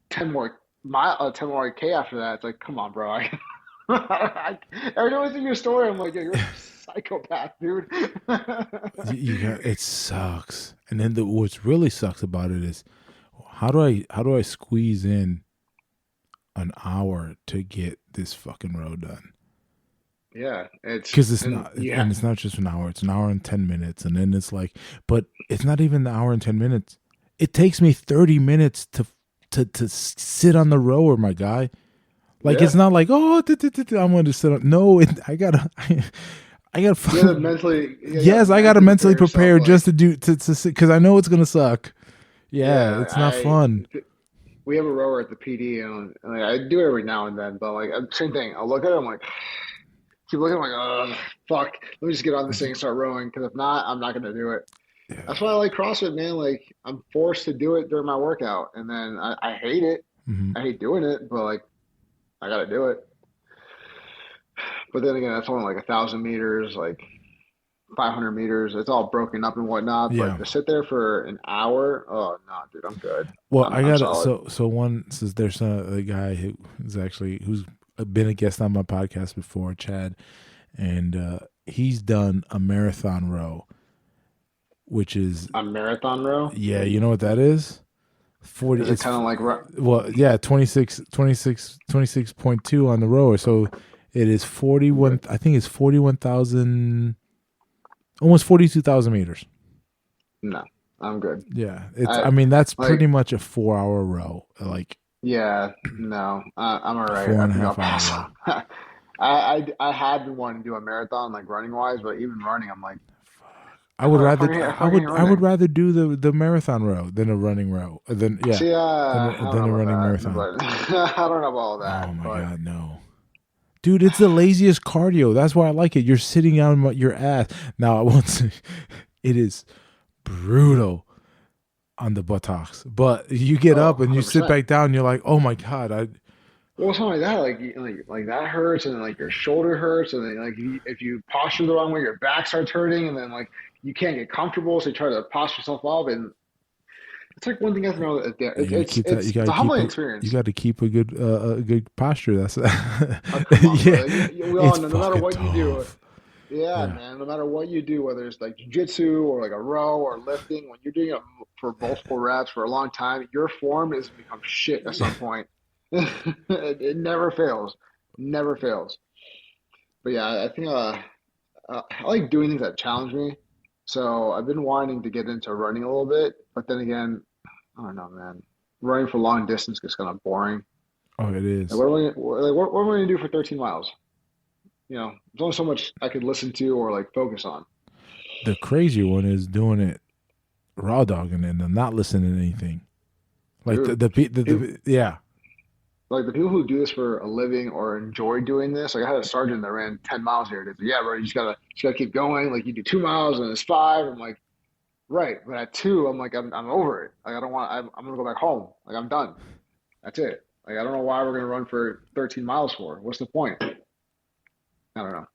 10 more 10K after that, it's like, come on, bro. Every time I see your story, I'm like, you're a psychopath, dude. It sucks. And then what's really sucks about it is, how do I squeeze in an hour to get this fucking road done? Yeah, because it's not, and it's not just an hour. It's an hour and 10 minutes, and then it's like, but it's not even the hour and 10 minutes. It takes me 30 minutes to sit on the rower, my guy. Like, it's not like, I'm going to sit on. No, I gotta fucking mentally. Yes, I gotta mentally prepare just to sit, because I know it's gonna suck. Yeah, it's not fun. We have a rower at the PD, and like, I do it every now and then, but like, same thing. I'll look at it, I'm like, keep looking, I'm like, oh fuck, let me just get on this thing and start rowing, because if not, I'm not gonna do it. Yeah. That's why I like CrossFit, man. Like, I'm forced to do it during my workout, and then I hate it. I hate doing it, but like, I gotta do it. But then again, that's only like 1,000 meters, like 500 meters. It's all broken up and whatnot. Yeah. But to sit there for an hour, oh no, dude, I'm good. Well, I got it. So one says there's a guy who's been a guest on my podcast before, Chad, and he's done a marathon row. Which is a marathon row? Yeah, you know what that is? 40. It's kind of like 26.2 on the rower. So it is 41. I think it's 41,000, almost 42,000 meters. No, I'm good. Yeah, I mean that's like, pretty much a 4-hour row. Like, yeah, no, I'm all right. 4.5 hours. I had wanted to do a marathon, like running wise, but even running, I'm like, I would rather do the marathon row than a running row. Than a running marathon. But I don't know about all that. Oh my God, no. Dude, it's the laziest cardio. That's why I like it. You're sitting on your ass. Now, I won't say it is brutal on the buttocks, but you get up and you sit 100%. back down. And you're like, oh my god, Well, something like that, like that hurts, and then like your shoulder hurts, and then like if you posture the wrong way, your back starts hurting, and then like you can't get comfortable, so you try to posture yourself up, and it's like one thing I have to know that you gotta keep that. You it's a gotta humbling keep. experience. You got to keep a good posture. That's Oh, come on, yeah. brother. We all It's know, no matter fucking what you do, tough. yeah, Yeah. man, no matter what you do, whether it's like jujitsu or like a row or lifting, when you're doing it for multiple reps for a long time, your form is become shit at some point. It never fails, never fails. But yeah, I think I like doing things that challenge me. So I've been wanting to get into running a little bit, but then again, I don't know, man. Running for long distance gets kind of boring. Oh, it Like, is. what am I gonna do for 13 miles? There's only so much I could listen to or like focus on. The crazier one is doing it raw dogging it and not listening to anything. Like Dude, yeah. like the people who do this for a living or enjoy doing this, like I had a sergeant that ran 10 miles here. He's like, yeah, bro, you just gotta keep going. Like you do 2 miles and it's 5. I'm like, right, but at 2, I'm like, I'm over it. Like I don't want. I'm gonna go back home. Like I'm done. That's it. Like I don't know why we're gonna run for 13 miles for. What's the point? I don't know.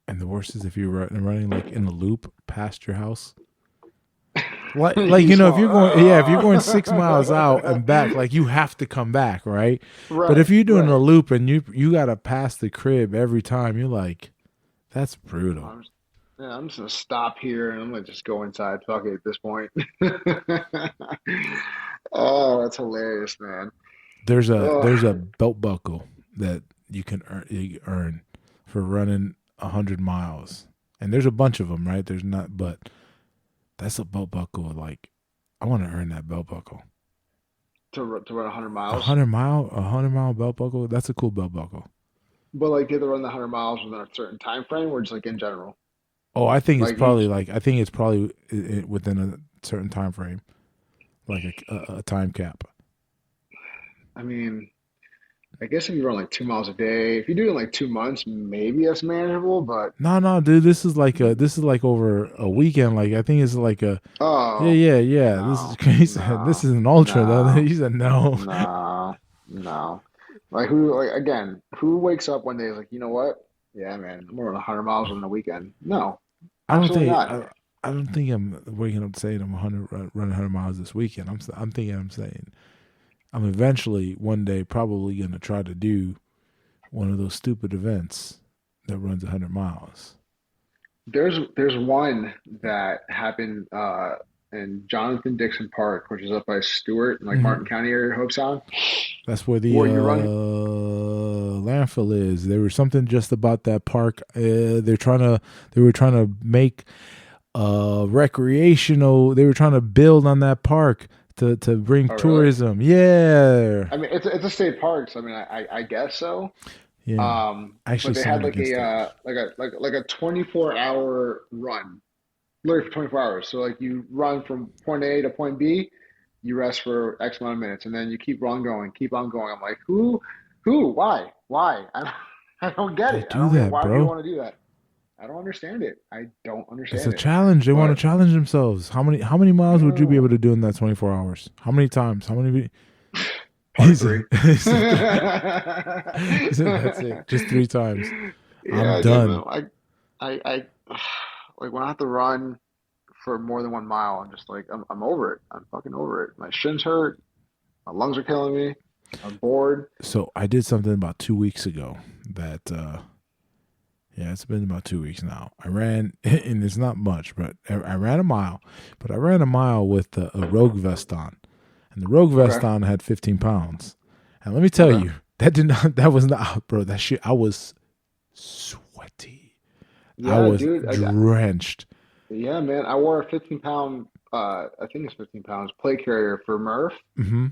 And the worst is if you're running like in a loop past your house. Like if you're going 6 miles out and back, like you have to come back, right? But if Right, you're doing a right. loop and you gotta pass the crib every time, you're like, that's brutal. I'm just gonna stop here and I'm gonna just go inside. Fuck it at this point. Oh, that's hilarious, man. There's a Oh, belt buckle that you earn for running 100 miles, and there's a bunch of them, right? There's not, but that's a belt buckle. Like, I want to earn that belt buckle. to run 100 A miles, 100 mile belt buckle. That's a cool belt buckle. but like you have to run the 100 miles within a certain time frame, or just like in general. Oh, Like you, I think it's probably within a certain time frame, like a time cap. I mean, I guess if you run like 2 miles a day, if you do it in like 2 months, maybe that's manageable. But No, dude. This is like over a weekend. Like I think it's like a oh, yeah. This is no, crazy. This no, is an ultra though. no, He said no. no, no. Who wakes up one day is like, you know what? Yeah, man, I'm gonna run 100 miles on the weekend. No, I don't absolutely think not. I don't think I'm waking up saying I'm 100 miles this weekend. I'm thinking I'm saying I'm eventually one day probably gonna try to do one of those stupid events that runs 100 miles. There's one that happened in Jonathan Dixon Park, which is up by Stewart in like Hmm. Martin County area, Hobe Sound, That's where the where you run. landfill is. There was something just about that park. They were trying to make recreational. They were trying to build on that park to bring Oh, really? tourism. Yeah, I mean, it's a state park, so I mean, I guess so. yeah. I But actually they had signed like against it. a 24-hour run, literally for 24 hours. So like you run from point A to point B, you rest for X amount of minutes, and then you keep on going, keep on going. I'm like, why? I don't get They it. I do don't get that, why would you bro. want to do that. I don't understand it. I don't It's a understand it. challenge. They want to But challenge themselves. How many miles would you be able no, to do in that 24 hours? How many times? How many? probably He three. said, he said that's it. Just 3 times. I'm Yeah, dude, man. done. I like when I have to run for more than 1 mile, I'm just like I'm over it. I'm fucking over it. My shins hurt. My lungs are killing me. I'm bored. So I did something about 2 weeks ago that yeah, it's been about 2 weeks now. I ran, and it's not much, but I ran a mile. But I ran a mile with a Rogue vest on, and the Rogue vest Okay. on had 15 pounds. And let me tell Okay. you, that was not, bro. That shit, I was sweaty. I Yeah, was dude. drenched. Yeah, man. I wore a 15-pound, I think it's 15 pounds, plate carrier for Murph. Hmm.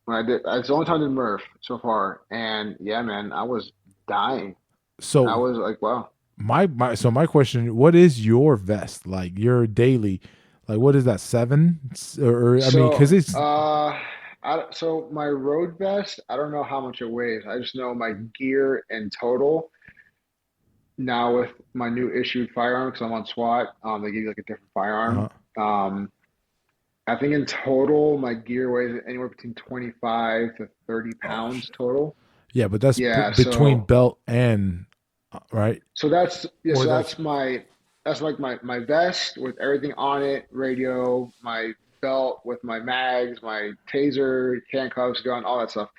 When I did, it's the only time I did Murph so far. And yeah, man, I was dying. I So was like, wow. my question: what is your vest like? Your daily, like what is that 7? Or I mean, because So, it's I So my road vest, I don't know how much it weighs. I just know my gear in total now with my new issued firearm because I'm on SWAT. They give you like a different Uh-huh. firearm. I think in total my gear weighs anywhere between 25 to 30 Oh pounds shit. total. Yeah, but that's Yeah, between so belt and right, so that's yeah, or so that's that's like my vest with everything on it, radio, my belt with my mags, my taser, handcuffs, gun, all that stuff.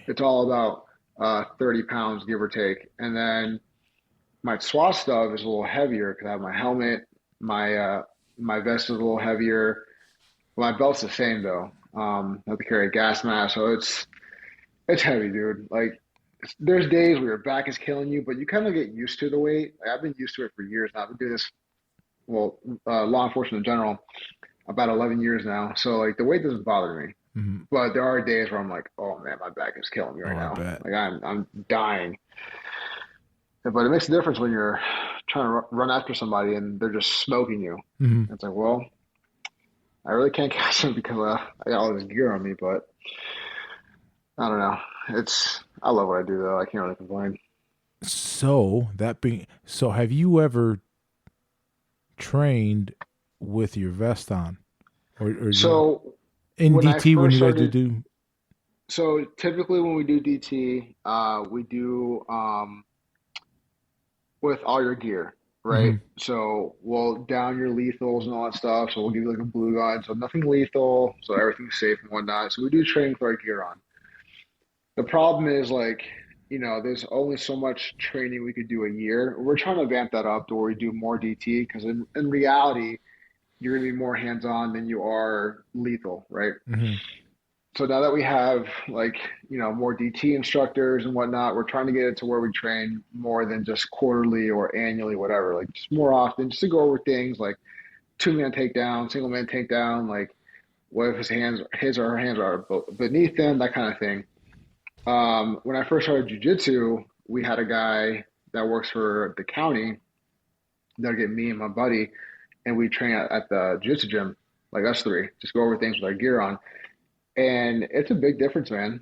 It's all about 30 pounds, give or take. And then my SWAT stuff is a little heavier because I have my helmet, my vest is a little heavier. My belt's the same though. I have to carry a gas mask, so it's heavy, dude. Like there's days where your back is killing you, but you kind of get used to the weight. Like, I've been used to it for years now. I've been doing this, well, law enforcement in general, about 11 years now. So like the weight doesn't bother me. mhm. But there are days where I'm like, oh man, my back is killing me Oh, right I now. bet. Like I'm dying. But it makes a difference when you're trying to run after somebody and they're just smoking you. Hmm. It's like, well, I really can't catch them because I got all this gear on me. But I don't know. I love what I do though. I can't really complain. So have you ever trained with your vest on, or So in when I DT when first you guys started, do? so typically when we do DT, we do with all your gear, right? Hmm. So we'll down your lethals and all that stuff. So we'll give you like a blue gun, so nothing lethal, so everything's safe and whatnot. So we do training with our gear on. The problem is like, there's only so much training we could do a year. We're trying to vamp that up to where we do more DT because in reality, you're gonna be more hands-on than you are lethal, right? Hmm. So now that we have like, more DT instructors and whatnot, we're trying to get it to where we train more than just quarterly or annually, whatever, like just more often, just to go over things like two-man takedown, single-man takedown, like what if his or her hands are beneath them, that kind of thing. When I first started jujitsu, we had a guy that works for the county that'll get me and my buddy, and we train at the jiu-jitsu gym, like us three, just go over things with our gear on. And it's a big difference, man.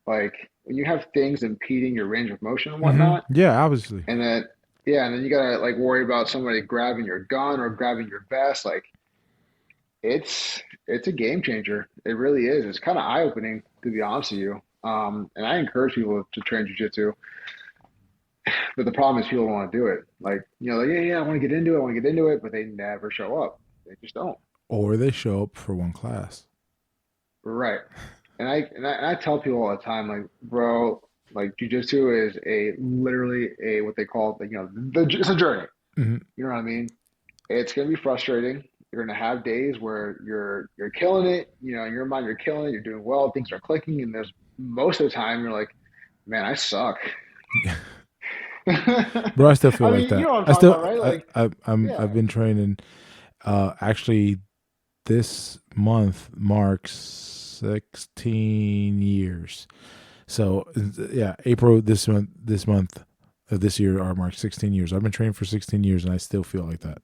Like when you have things impeding your range of motion and Hmm. whatnot, Yeah, obviously. and then yeah, and then you gotta like worry about somebody grabbing your gun or grabbing your vest. Like it's a game changer. It really is. It's kind of eye-opening to be honest with you. And I encourage people to train jujitsu, but the problem is people don't want to do it. Like, like, yeah, I want to get into it, I want to get into it, but they never show up. They just don't. Or they show up for one class. Right. And I tell people all the time, like, bro, like jujitsu is literally a what they call it's a journey. Hmm. You know what I mean? It's gonna be frustrating. You're gonna have days where you're killing it. In your mind, you're killing it. You're doing well. Things are clicking, and there's most of the time you're like, man, I suck. Bro, I still feel I like mean, you that. know what I'm I talking still, about, right? Like, I've yeah. been training. Actually, this month marks 16 years. So yeah, April this month of this year are marked 16 years. I've been training for 16 years, and I still feel like that.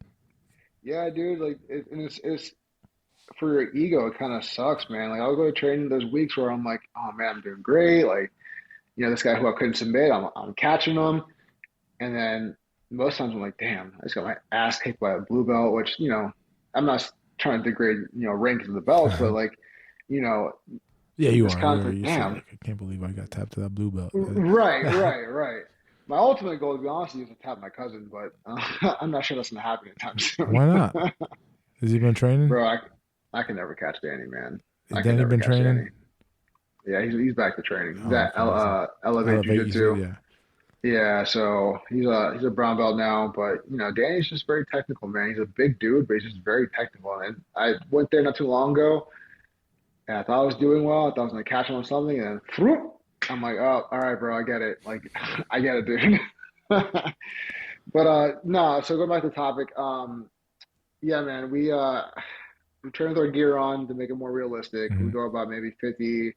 Yeah, dude. Like, and it's for your ego. It kind of sucks, man. Like, I'll go to training those weeks where I'm like, oh man, I'm doing great. Like, this guy who I couldn't submit, I'm catching him. And then most times I'm like, damn, I just got my ass kicked by a blue belt, which, I'm not trying to degrade, rank of the belts, but like, you know, Yeah, you it's are. kind You of are. like, You said damn. like, I can't believe I got tapped to that blue belt. Right. My ultimate goal, to be honest, with you, is to tap my cousin, but I'm not sure that's gonna happen anytime soon. Why not? Has he been training? Bro, I can never catch Danny, man. Has I can Danny never been catch Danny. training? Yeah, he's back to training. He's Oh, at okay. So Elevate elevate. You said, Jiu-Jitsu. yeah. Yeah, so he's a brown belt now, but Danny's just very technical, man. He's a big dude, but he's just very technical. And I went there not too long ago, and I thought I was doing well. I thought I was gonna catch him on something, and then whoop, I'm like, oh, all right, bro, I get it. Like, I get it, dude. But no. So going back to the topic, yeah, man, we turn with our gear on to make it more realistic. We Hmm. go about maybe 50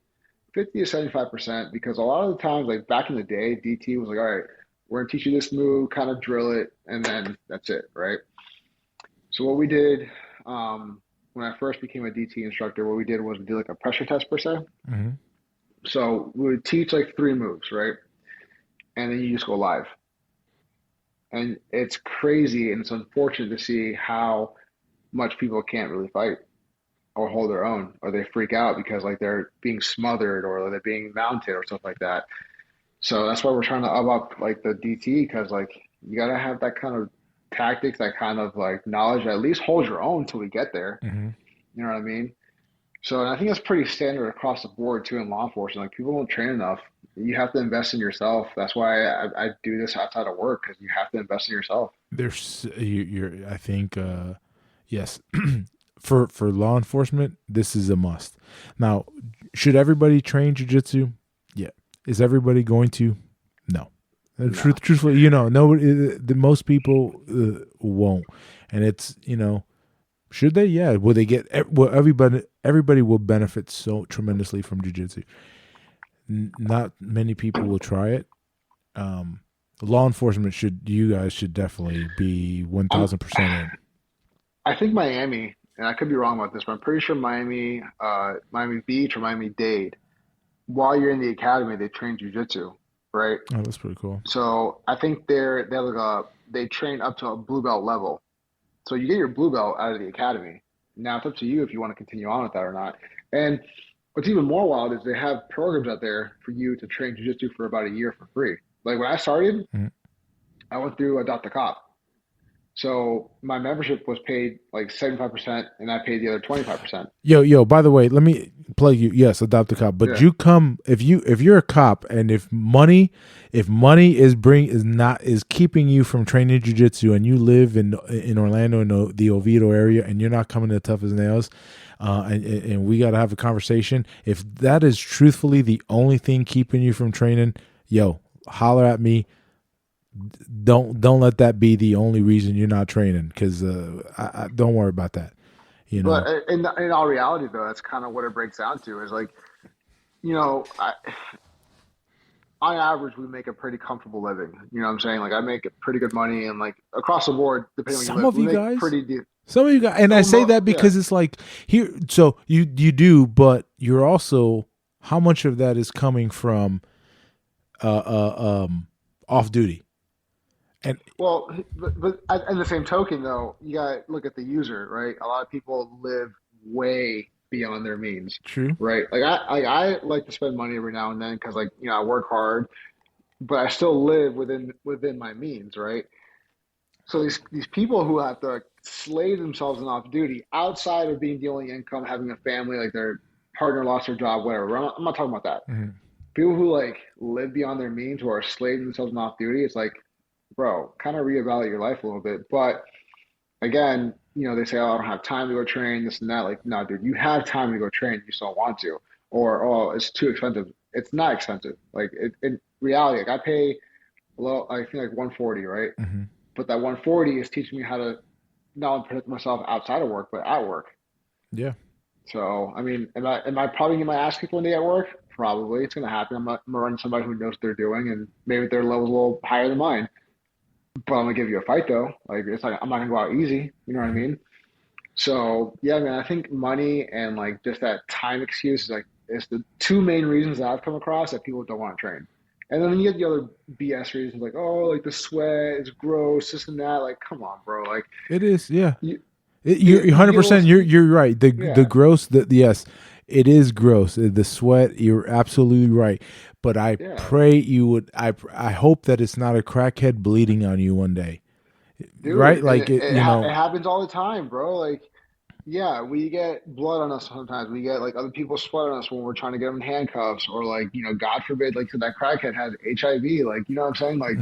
to 75% because a lot of the times, like back in the day, DT was like, all right, we're gonna teach you this move, kind of drill it, and then that's it, right? So what we did, um, when I first became a DT instructor, what we did was we did like a pressure test per se. Mm-hmm. So we would teach like 3 moves, right? And then you just go live. And it's crazy and it's unfortunate to see how much people can't really fight or hold their own, or they freak out because like they're being smothered or they're being mounted or stuff like that. So that's why we're trying to up like the DT, because like you gotta have that kind of tactics, that kind of like knowledge, at least hold your own until we get there. Mm-hmm. You know what I mean? So, and I think that's pretty standard across the board too in law enforcement. Like people don't train enough. You have to invest in yourself. That's why I do this outside of work, because you have to invest in yourself. There's I think yes. For law enforcement, this is a must. Now, should everybody train jiu-jitsu? Yeah. Is everybody going to? No. Truthfully, nobody. Most people won't, and it's should they? Yeah. Will they get? Well, everybody will benefit so tremendously from jiu-jitsu. Not many people will try it. Law enforcement you guys should definitely be 1,000% in. I think Miami, and I could be wrong about this, but I'm pretty sure Miami Beach or Miami-Dade, while you're in the academy, they train jiu-jitsu, right? Oh, that's pretty cool. So I think they train up to a blue belt level. So you get your blue belt out of the academy. Now it's up to you if you want to continue on with that or not. And what's even more wild is they have programs out there for you to train jiu-jitsu for about a year for free. Like when I started, I went through Adopt a Cop. So my membership was paid like 75%, and I paid the other 25%. Yo, by the way, let me plug you. Yes, Adopt a Cop, but Yeah. you come if you're a cop, and if money is keeping you from training jiu-jitsu, and you live in Orlando in the Oviedo area, and you're not coming to Tough as Nails, and we got to have a conversation. If that is truthfully the only thing keeping you from training, yo, holler at me. Don't let that be the only reason you're not training, because I don't worry about that. But in all reality, though, that's kind of what it breaks down to is like, on average, we make a pretty comfortable living. You know what I'm saying? Like I make pretty good money, and like across the board, depending on Some of you guys, Some of you guys, and I say that because it's like here. So you do, but you're also, how much of that is coming from off duty? And well, but in the same token, though, you got to look at the user, right? A lot of people live way beyond their means. True. Right. Like I like to spend money every now and then because I work hard, but I still live within my means, right? So these people who have to slay themselves in off duty outside of being the only income, having a family, like their partner lost their job, whatever. I'm not talking about that. Mm-hmm. People who like live beyond their means, who are slaving themselves in off duty, it's like, bro, kind of reevaluate your life a little bit. But again, they say, oh, I don't have time to go train, this and that. Like, no, dude, you have time to go train. You just don't want to. Or, oh, it's too expensive. It's not expensive. Like in reality, like I pay I think like $140, right? Mm-hmm. But that $140 is teaching me how to not only protect myself outside of work, but at work. Yeah. So, I mean, am I probably getting my ass kicked one day at work? Probably. It's going to happen. I'm running somebody who knows what they're doing, and maybe their level's a little higher than mine. But I'm gonna give you a fight though. Like it's like I'm not gonna go out easy. You know what I mean? So yeah, man. I think money and like just that time excuse is it's the 2 main reasons that I've come across that people don't want to train. And then you get the other BS reasons like, oh, like the sweat is gross, this and that. Like, come on, bro. Like it is. Yeah. You're 100%. You're right. The gross. Yes, it is gross. The sweat. You're absolutely right. But I pray you would. I hope that it's not a crackhead bleeding on you one day, dude, right? Like it happens all the time, bro. Like, yeah, we get blood on us sometimes. We get like other people's sweat on us when we're trying to get them in handcuffs, or like God forbid, like that crackhead has HIV. Like, you know what I'm saying? Like,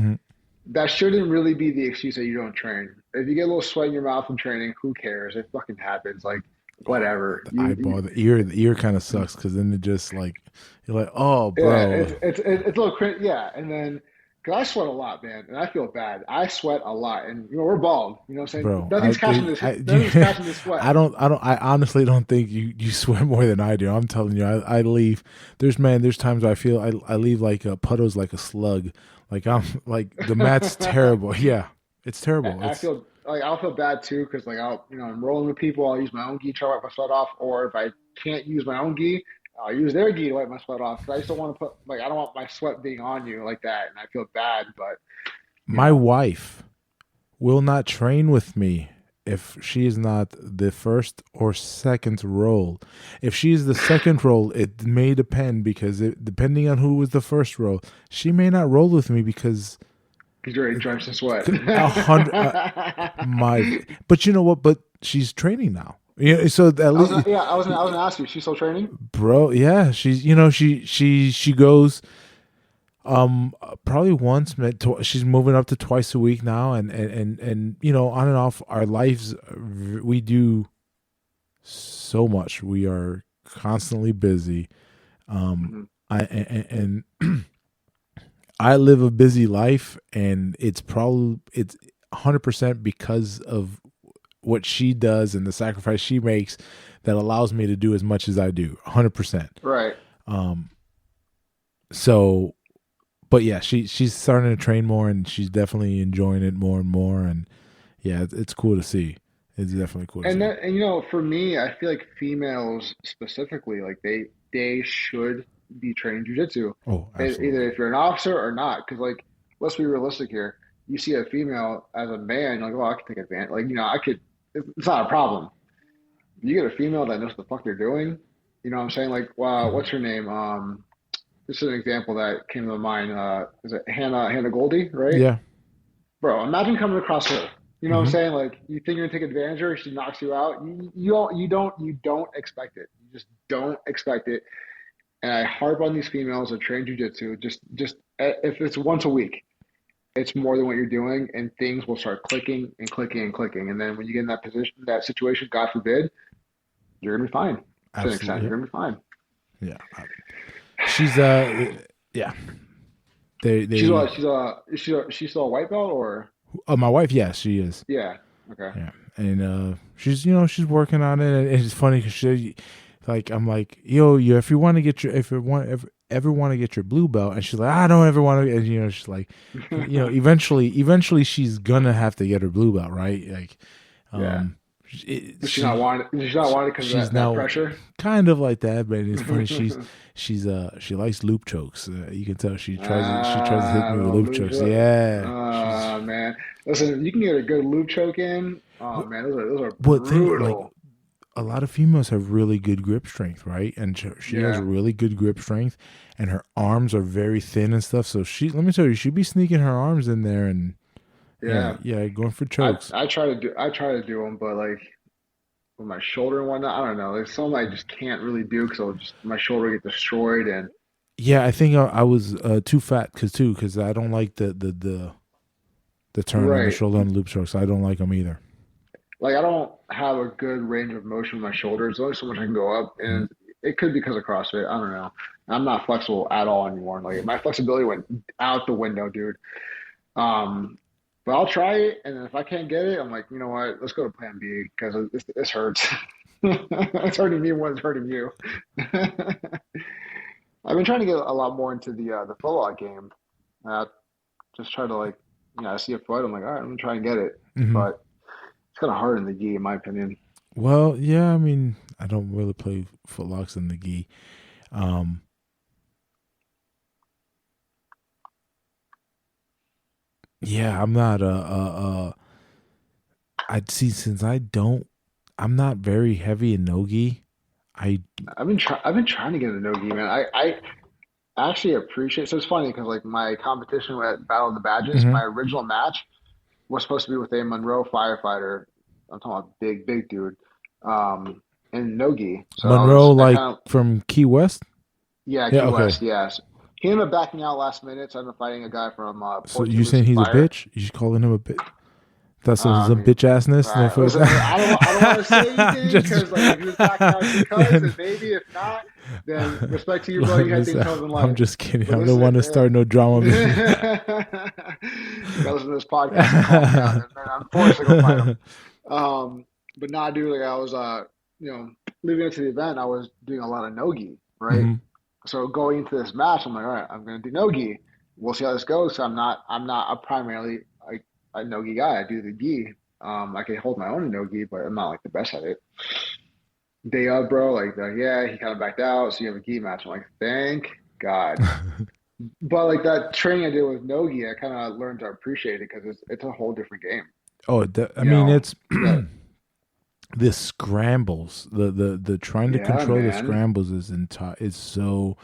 that shouldn't really be the excuse that you don't train. If you get a little sweat in your mouth from training, who cares? It fucking happens. Like, whatever. The ear kind of sucks because then it just like you're like, oh, bro. Yeah, it's a little crazy. Yeah, and then because I sweat a lot, man, and I feel bad. I sweat a lot, and we're bald. You know what I'm saying? Bro, nothing's catching this sweat. I honestly don't think you sweat more than I do. I'm telling you, I leave. There's times I feel I leave like puddles like a slug. Like I'm like the mat's terrible. Yeah, it's terrible. I'll feel bad too because like I'm rolling with people. I'll use my own gi to wipe my sweat off, or if I can't use my own gi, I'll use their gi to wipe my sweat off. Because I just don't want to put like I don't want my sweat being on you like that, and I feel bad. But My wife will not train with me if she is not the first or second roll. If she is the second roll, it may depend because depending on who was the first roll, she may not roll with me because you're already drenched in sweat. 100. But you know what? But she's training now. Yeah, so at least I was gonna ask you. She's still training, bro. Yeah, she's she goes. Probably once. She's moving up to twice a week now, and on and off our lives. We do so much. We are constantly busy. I live a busy life, and it's 100% because of what she does and the sacrifice she makes that allows me to do as much as I do. 100%. right? So. But yeah, she's starting to train more, and she's definitely enjoying it more and more. And yeah, it's cool to see. It's definitely cool. And for me, I feel like females specifically, like they should be trained jujitsu. Oh, absolutely. Either if you're an officer or not, because like let's be realistic here. You see a female as a man, you're like, well, I can take advantage. Like I could. It's not a problem. You get a female that knows what the fuck they're doing. You know what I'm saying? Like, wow, what's her name? This is an example that came to mind. Is it Hannah Goldie, right? Yeah. Bro, imagine coming across her. You know what I'm saying? Like you think you're gonna take advantage of her, she knocks you out. You don't expect it. You just don't expect it. And I harp on these females that train jujitsu. Just if it's once a week, it's more than what you're doing, and things will start clicking and clicking and clicking. And then when you get in that position, that situation, God forbid, you're gonna be fine. To an extent, you're gonna be fine. Yeah. She's yeah. She's still a white belt or? My wife, yes, she is. Yeah. Okay. Yeah, and she's she's working on it. And it's funny because I'm like, yo, if you want to get your ever want to get your blue belt, and she's like, I don't ever want to. And she's like, eventually she's gonna have to get her blue belt, right? Like, yeah. She's not wanting because of that pressure. Kind of like that, but it's funny. She likes loop chokes. You can tell she tries to hit me with loop chokes. Yeah. Oh man, listen, you can get a good loop choke in. Oh man, those are brutal. A lot of females have really good grip strength, right? And she has really good grip strength, and her arms are very thin and stuff. So let me tell you, she'd be sneaking her arms in there and. Yeah, going for chokes. I try to do them, but like with my shoulder and whatnot, I don't know. There's some I just can't really do because my shoulder get destroyed. And yeah, I think I was too fat because I don't like the turn on the shoulder on the loop strokes. I don't like them either. Like I don't have a good range of motion with my shoulders. There's only so much I can go up, and it could be because of CrossFit. I don't know. I'm not flexible at all anymore. Like my flexibility went out the window, dude. But I'll try it, and then if I can't get it, I'm like, you know what? Let's go to Plan B because this hurts. It's hurting me more than it's hurting you. I've been trying to get a lot more into the footlock game. Just try to I see a foot, I'm like, all right, I'm gonna try and get it, but it's kind of hard in the gi, in my opinion. Well, yeah, I mean, I don't really play footlocks in the gi. Yeah, I'm not I'd see since I'm not very heavy in no-gi. I've been trying to get into no-gi, man. I actually appreciate. So it's funny because like my competition at Battle of the Badges, my original match was supposed to be with a Monroe firefighter. I'm talking about big dude. In no-gi. So Monroe, from Key West. Yeah, Key West. Yes. He ended up backing out last minute, so I ended up fighting a guy from So you saying he's a bitch? You just calling him a bitch? That's some bitch assness. Right. Listen, I don't want to say anything because if he was backing out because, and maybe if not, then respect to you, bro. You had things coming in life. I'm just kidding. I don't want to start no drama. You gotta listen to this podcast and calm down, man. I'm forced to go fight him. But nah, dude. I was, leading into the event, I was doing a lot of no-gi, right? So going into this match, I'm like, all right, I'm going to do no-gi. We'll see how this goes. So I'm not primarily a no-gi guy. I do the gi I can hold my own in no-gi, but I'm not like the best at it. Day of, bro, like yeah, he kind of backed out, so you have a gi match. I'm like, thank God. But like that training I did with no-gi, I kind of learned to appreciate it because it's a whole different game. Oh, I You mean, know, it's that, the scrambles, the trying to yeah, control the man. scrambles is so.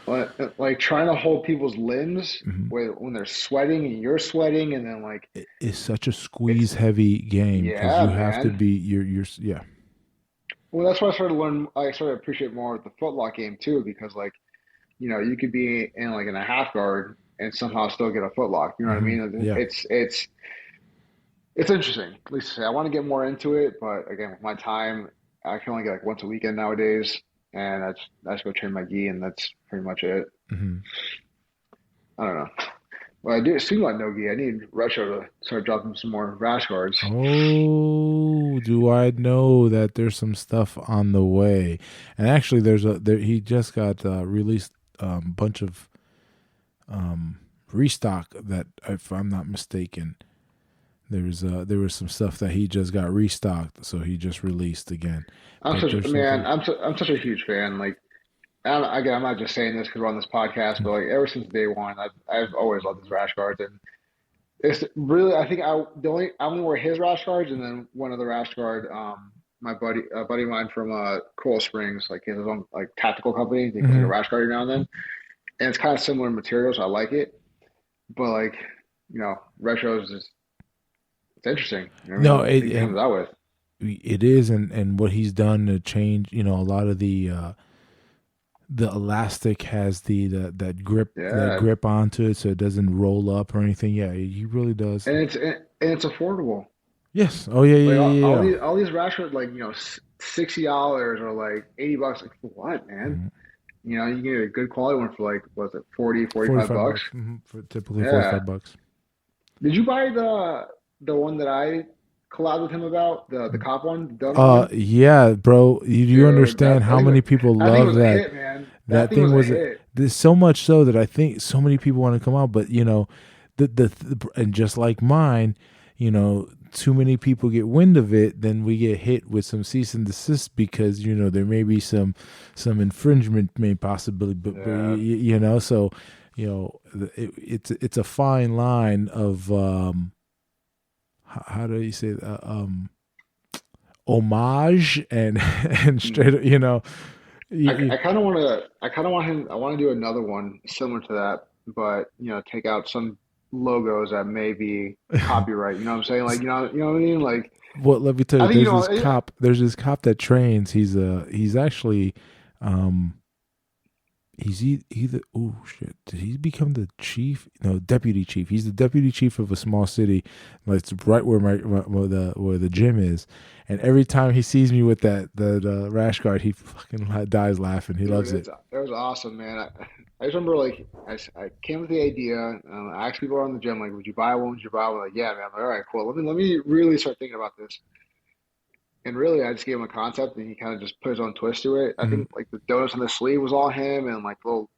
Like trying to hold people's limbs Mhm. when they're sweating and you're sweating, and then like It is such a it's squeeze heavy game because yeah, you have to man. be you're yeah. Well, that's why I started to learn. I started to appreciate more of the footlock game too, because like you could be in like in a half guard and somehow still get a footlock. You know what I mean? Yeah. It's interesting. At least to say I want to get more into it, but again, with my time, I can only get like once a weekend nowadays, and I just go train my gi, and that's pretty much it. Mhm. I don't know. Well, I do. Speaking about no gi, I need Retro to start dropping some more rash guards. Oh, do I know that there's some stuff on the way? And actually, he just got released bunch of restock that, if I'm not mistaken, there was some stuff that he just got restocked, so he just released again. But there's something. I'm such a huge fan. Like, again, I'm not just saying this because we're on this podcast, but like ever since day one, I've always loved his rash guards, and it's really I think I only wear his rash guards, and then one other rash guard. My buddy, a buddy of mine from Coral Springs, like he has his own like tactical company. He puts like a Mhm. rash guard every now and then, and it's kind of similar material, so I like it. But like, retros is it's interesting. You know what I No, mean? Things he comes out with. it is, and what he's done to change, a lot of the elastic has that Yeah, grip onto it, so it doesn't roll up or anything. Yeah, he really does. and it's affordable. Yes. Oh yeah, Like yeah, yeah, yeah. all these restaurants, like $60 or like $80. Like for what, man? Mhm. You can get a good quality one for like was it 40, 45 $45. bucks? For typically Yeah. $45. Did you buy the one that I collabed with him about the cop one, the donut one? Yeah, bro. You Dude, understand how many people that thing love was a that? hit, man. That That thing thing was a was hit. there's so much so that I think so many people want to come out, but and just like mine, too many people get wind of it, then we get hit with some cease and desist because there may be some infringement may possibly, but Yeah. so it's a fine line of how do you say homage and and straight up, I kind of want to. I want to do another one similar to that, but take out some logos that may be copyright. You know what I'm saying? Like you know what I mean? Like well, let me tell you, I think there's this cop. There's this cop that trains. He's actually, either oh shit, did he become the chief? No, deputy chief. He's the deputy chief of a small city. Like it's right where where the gym is. And every time he sees me with that rash guard, he fucking dies laughing. He dude, loves it. it was awesome, man. I just remember like I came with the idea. I asked people around the gym like, "Would you buy one? Would you buy one?" Like, yeah, man. I'm like, all right, cool. Let me really start thinking about this. And really, I just gave him a concept, and he kind of just put his own twist to it. I Mhm. think like the donuts on the sleeve was all him, and like little.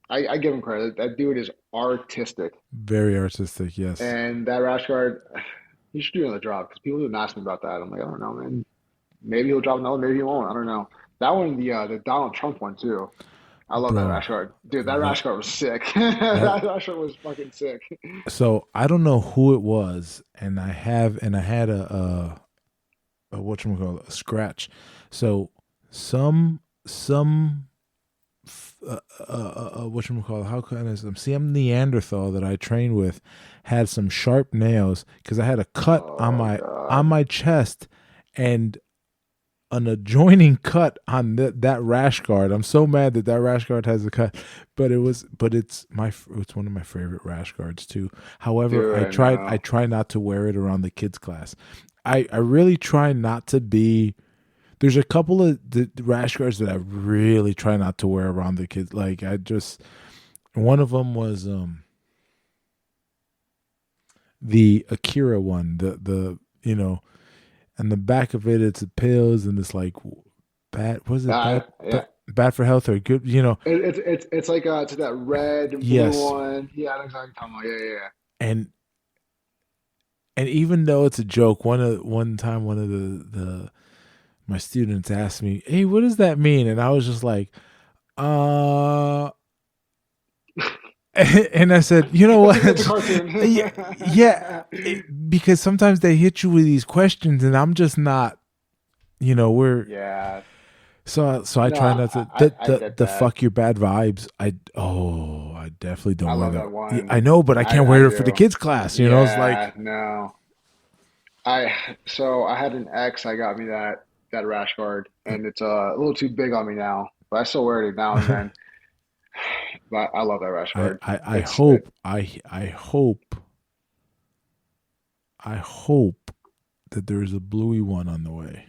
I give him credit. That dude is artistic, Very artistic. Yes. and that rash guard, he should do another drop because people didn't ask me about that. I'm like, I don't know, man. Maybe he'll drop another, maybe he won't. I don't know. That one, the Donald Trump one too. I love that Bro, rash guard, dude. That that rash guard was sick. that That rash guard was fucking sick. so I don't know who it was, and I had a whatchamacallit, a scratch. So some whatchamacallit, how can I say, some Neanderthal that I trained with had some sharp nails because I had a cut Oh on God, my chest and an adjoining cut on that rash guard. I'm so mad that rash guard has a cut, but it's one of my favorite rash guards too. However, dude, I I know. try not to wear it around the kids class. I really try not to be. There's a couple of the rash guards that I really try not to wear around the kids. Like one of them was the Akira one, and the back of it, it's pills and it's like bad. Was it bad? Yeah. Bad for health or good? It's like it's that red and blue Yes, one. Yeah, I know exactly what you're talking about. Yeah, yeah, yeah. and And even though it's a joke, one time one of the my students asked me, "Hey, what does that mean?" And I was just like, and I said, you know what? It's a cartoon. yeah, because sometimes they hit you with these questions, and I'm just not, we're Yeah. so I No, try not to I get the that. fuck your bad vibes. I definitely don't I wear love that. that one. I know, but I can't wear it for the do. kids class. It's like, Yeah, no. So I had an ex that got me that rash guard, and it's a little too big on me now, but I still wear it now and then. But I love that rash guard. I It's hope I hope that there's a bluey one on the way,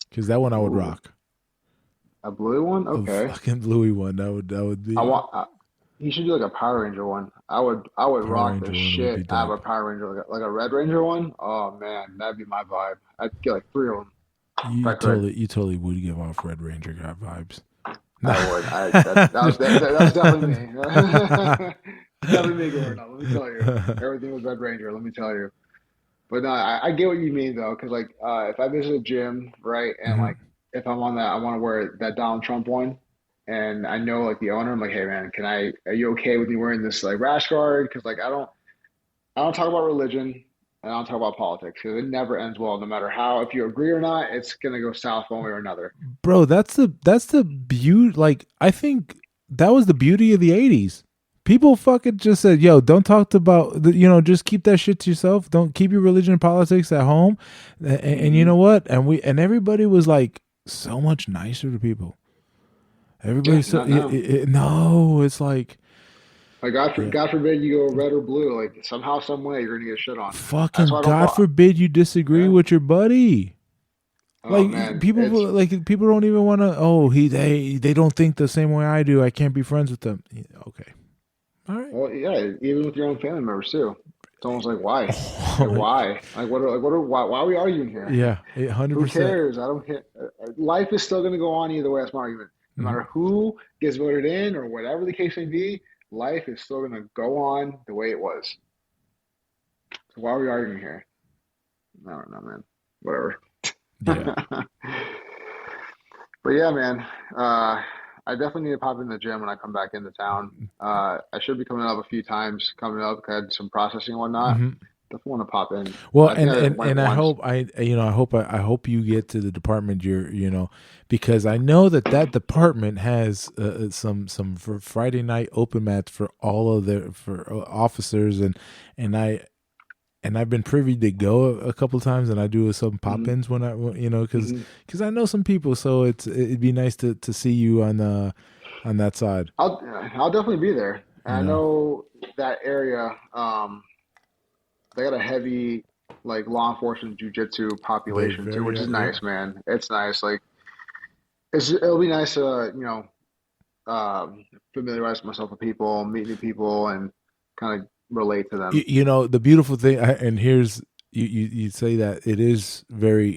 because that one I would Ooh, rock. a blue one. A Okay. fucking bluey one. That would I be want. He should do like a Power Ranger one. I would Power rock the Ranger one would be shit out of a dope. Power Ranger, like a Red Ranger one. Oh man, that'd be my vibe. I'd get like three of them if You I could. totally would give off Red Ranger guy vibes. I would. That was definitely me. Definitely me growing up. Let me tell you, everything was Red Ranger. Let me tell you. But no, I get what you mean though, because like if I visit a gym, right, and Mhm. like if I'm on that, I want to wear that Donald Trump one, and I know like the owner, I'm like, hey man, are you okay with me wearing this like rash guard? Because like I don't talk about religion and I don't talk about politics because it never ends well, no matter how. If you agree or not, it's gonna go south one way or another. Bro, that's the beauty. Like, I think that was the beauty of the '80s. People fucking just said, "Yo, don't talk about just keep that shit to yourself. Don't keep your religion and politics at home." And you Hmm. know what? And everybody was like so much nicer to people. Yeah, Everybody so not now. no, it's like, Like yeah. God forbid you go red or blue, like somehow, some way you're gonna get shit on. That's Fucking why I don't God follow. forbid you disagree Yeah. with your buddy. Oh Like, man, it's people don't even want to. Oh, they don't think the same way I do. I can't be friends with them. Yeah, okay, all right. well, yeah, even with your own family members too. It's almost like why? Like why? Why are we arguing here? Yeah, Who 100%. cares? I don't care. Life is still gonna go on either way. That's my argument. No Mhm. matter who gets voted in or whatever the case may be, life is still gonna go on the way it was. So why are we arguing here? I don't know, man. Whatever. Yeah. But yeah, man. I definitely need to pop in the gym when I come back into town. I should be coming up a few times coming up. 'Cause I had some processing and whatnot. Hmm. Definitely want to pop in. Well, I think I went and I once. hope I hope you get to the department because I know that department has some for Friday night open mats for all of their for officers, and I've been privy to go a couple times, and I do some Hmm. pop-ins because Hmm. I know some people, so it'd be nice to see you on that side. I'll definitely be there. And You I know, know that area. They got a heavy like law enforcement jujitsu very population too, very which is yeah. nice, man. It's nice. Like it'll be nice to familiarize myself with people, meet new people, and kind of relate to them. The beautiful thing, and here's you say that it is very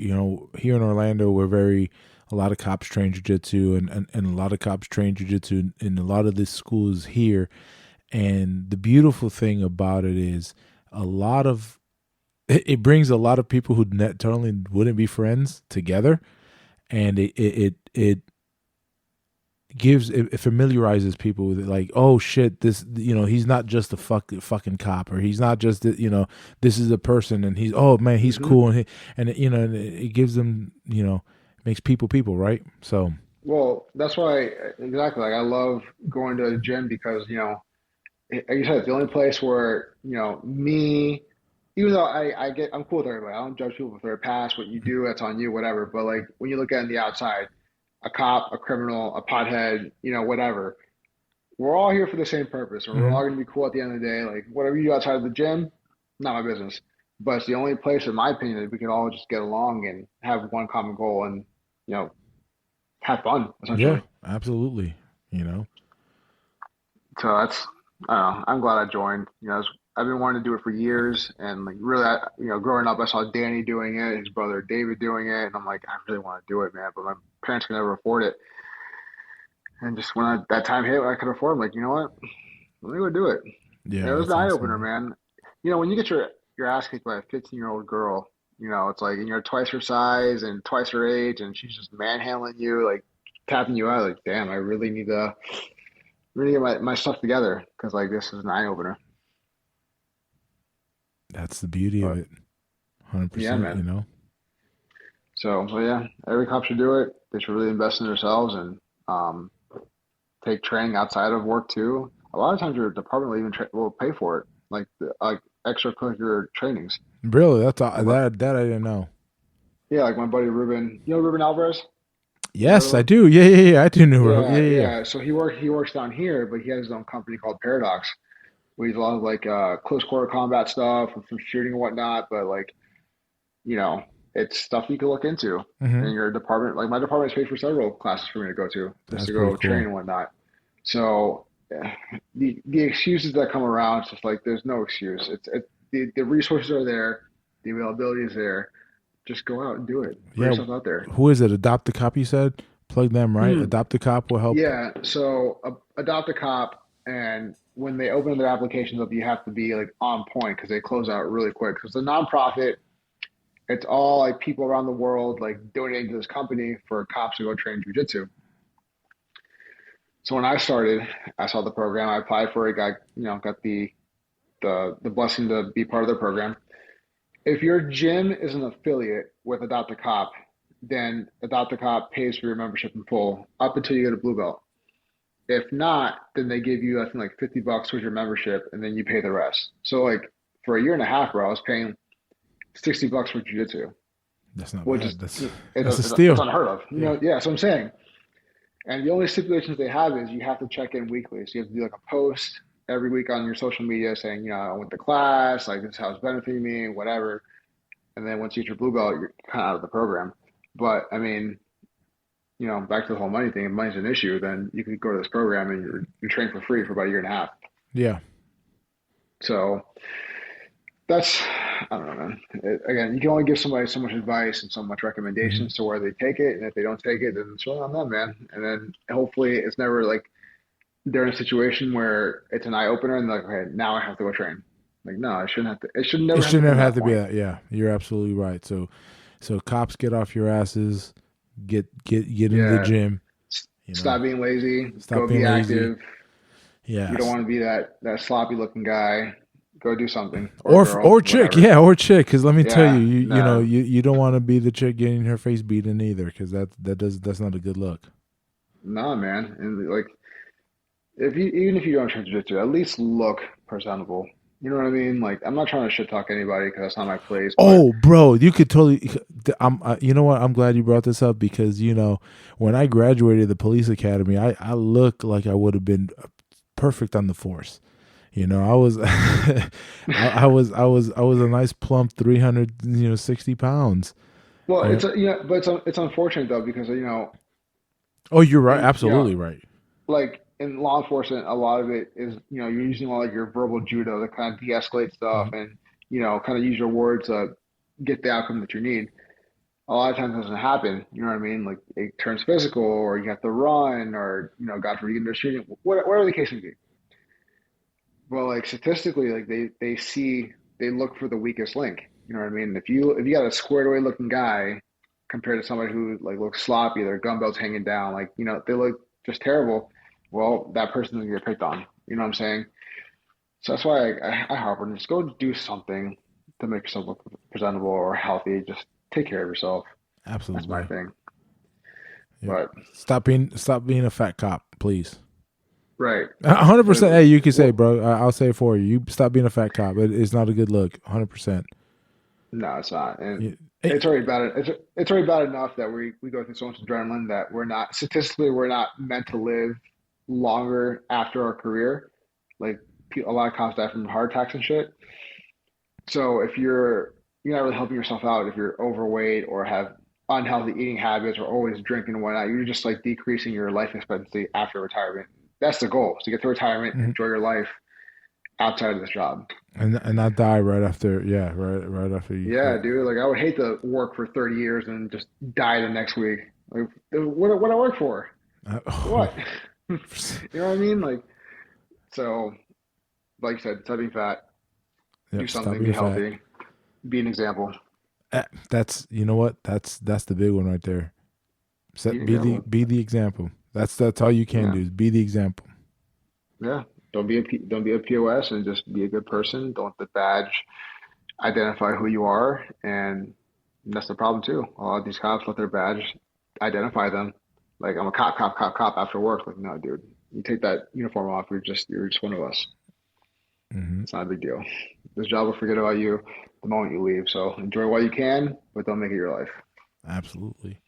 here in Orlando we're very a lot of cops train jiu-jitsu and a lot of cops train jiu-jitsu in a lot of the schools here, and the beautiful thing about it is a lot of it brings a lot of people who totally wouldn't be friends together, and it it familiarizes people with it, like, oh shit, this he's not just a fucking cop, or he's not just this is a person, and he's, oh man, he's Hmm. cool, and it gives them, makes people, right? So Well, that's why exactly. Like I love going to the gym because like you said, it's the only place where me. Even though I'm cool with everybody. I don't judge people for their past. What you do, that's on you, whatever. But like when you look at it on the outside, a cop, a criminal, a pothead, whatever. We're all here for the same purpose, and we're mhm. all gonna be cool at the end of the day. Like whatever you do outside of the gym, not my business. But it's the only place, in my opinion, that we can all just get along and have one common goal and you know have fun, Yeah, essentially. absolutely. So that's I don't know. I'm glad I joined. I've been wanting to do it for years, and like really, growing up, I saw Danny doing it, his brother David doing it, and I'm like, I really want to do it, man. But my parents can never afford it. And just when that time hit, when I could afford, I'm like, you know what? Let me go do it. Yeah, It was that's an eye opener, awesome. man. When you get your your ass kicked by a 15-year-old girl. It's like, and you're twice her size and twice her age, and she's just manhandling you, like tapping you out. Like, damn, I really get my stuff together because like this is an eye opener. That's the beauty of it. 100%. Yeah, man. You know. So, but yeah, every cop should do it. They should really invest in themselves and take training outside of work too. A lot of times your department will even will pay for it, like extracurricular trainings. Really, that I didn't know. Yeah, like my buddy Ruben. You know Ruben Alvarez? Yes, I do. Yeah. I do know. Yeah. So he works down here, but he has his own company called Paradox, where he's a lot of like close quarter combat stuff and some shooting and whatnot. But like, it's stuff you can look into in your department. Like my department's paid for several classes for me to go to, just to go train and whatnot. So the excuses that come around, it's just like there's no excuse. The resources are there, the availability is there. Just go out and do it. Put yourself out there. Who is it? Adopt a Cop, you said? Plug them, right? Adopt a Cop will help. Yeah. So Adopt a Cop, and when they open their applications up, you have to be like on point because they close out really quick. Because it's a nonprofit. It's all like people around the world like donating to this company for cops to go train jiu-jitsu. So when I started, I saw the program. I applied for it. Got the blessing to be part of the program. If your gym is an affiliate with Adopt a Cop, then Adopt a Cop pays for your membership in full up until you get a blue belt. If not, then they give you, I think, like $50 towards your membership, and then you pay the rest. So, like, for a year and a half, bro, I was paying $60 for jiu-jitsu. That's not bad. That's a steal. It's unheard of. Yeah. That's what I'm saying. And the only stipulations they have is you have to check in weekly. So you have to do like a post every week on your social media saying, I went to class, like this is how it's benefiting me, whatever. And then once you get your blue belt, you're kind of out of the program. But I mean, back to the whole money thing. If money's an issue, then you can go to this program and you're trained for free for about a year and a half. Yeah. So that's, I don't know, man. Again, you can only give somebody so much advice and so much recommendations to where they take it. And if they don't take it, then it's really on them, man. And then hopefully it's never like they're in a situation where it's an eye opener and they're like, okay, now I have to go train. Like, no, it shouldn't have to. It should never have to be that. Yeah, you're absolutely right. So cops, get off your asses, get into the gym. Stop being lazy. Go be lazy. Active. Yeah. You don't want to be that sloppy looking guy. Go do something. Or girl, chick, whatever. or chick. Because let me tell you, you don't want to be the chick getting her face beaten either. Because that's not a good look. Nah, man. And like, even if you don't train jiu-jitsu, at least look presentable. You know what I mean? Like, I'm not trying to shit talk anybody because that's not my place. Oh, bro, you could totally. You know what? I'm glad you brought this up because when I graduated the police academy, I look like I would have been perfect on the force. I was, I was a nice plump 360 pounds. Well, it's unfortunate though because Oh, you're right. Absolutely right. Like in law enforcement, a lot of it is you're using a lot of your verbal judo to kind of de-escalate stuff and kind of use your words to get the outcome that you need. A lot of times it doesn't happen. You know what I mean? Like it turns physical, or you have to run, or God forbid you get into a shooting, whatever the case may be. Well, like statistically, like they look for the weakest link. You know what I mean? If you got a squared away looking guy compared to somebody who like looks sloppy, their gun belt's hanging down, like they look just terrible. Well, that person's gonna get picked on. You know what I'm saying? So that's why I harp on just go do something to make yourself look presentable or healthy. Just take care of yourself. Absolutely, that's my thing. Yeah. But stop being a fat cop, please. Right. 100%. Hey, you can say, bro. I'll say it for you. You stop being a fat cop. It's not a good look. 100%. No, it's not. And it's already bad. It's already bad enough that we go through so much adrenaline that we're not meant to live longer after our career. Like a lot of cops die from heart attacks and shit. So if you're not really helping yourself out, if you're overweight or have unhealthy eating habits or always drinking and whatnot, you're just like decreasing your life expectancy after retirement. That's the goal, is to get to retirement and enjoy your life outside of this job. And not die right after, right after you. Yeah, dude. Like I would hate to work for 30 years and just die the next week. Like, what I work for? What? You know what I mean? Like, so, like you said, stop being fat. Yep, do something, be healthy. Be an example. That's you know what? That's the big one right there. Be the example. That's all you can do is be the example. Yeah. Don't be a POS and just be a good person. Don't let the badge identify who you are, and that's the problem too. A lot of these cops let their badge identify them. Like, I'm a cop after work. Like, no, dude, you take that uniform off. You're just one of us. Mm-hmm. It's not a big deal. This job will forget about you the moment you leave. So enjoy while you can, but don't make it your life. Absolutely.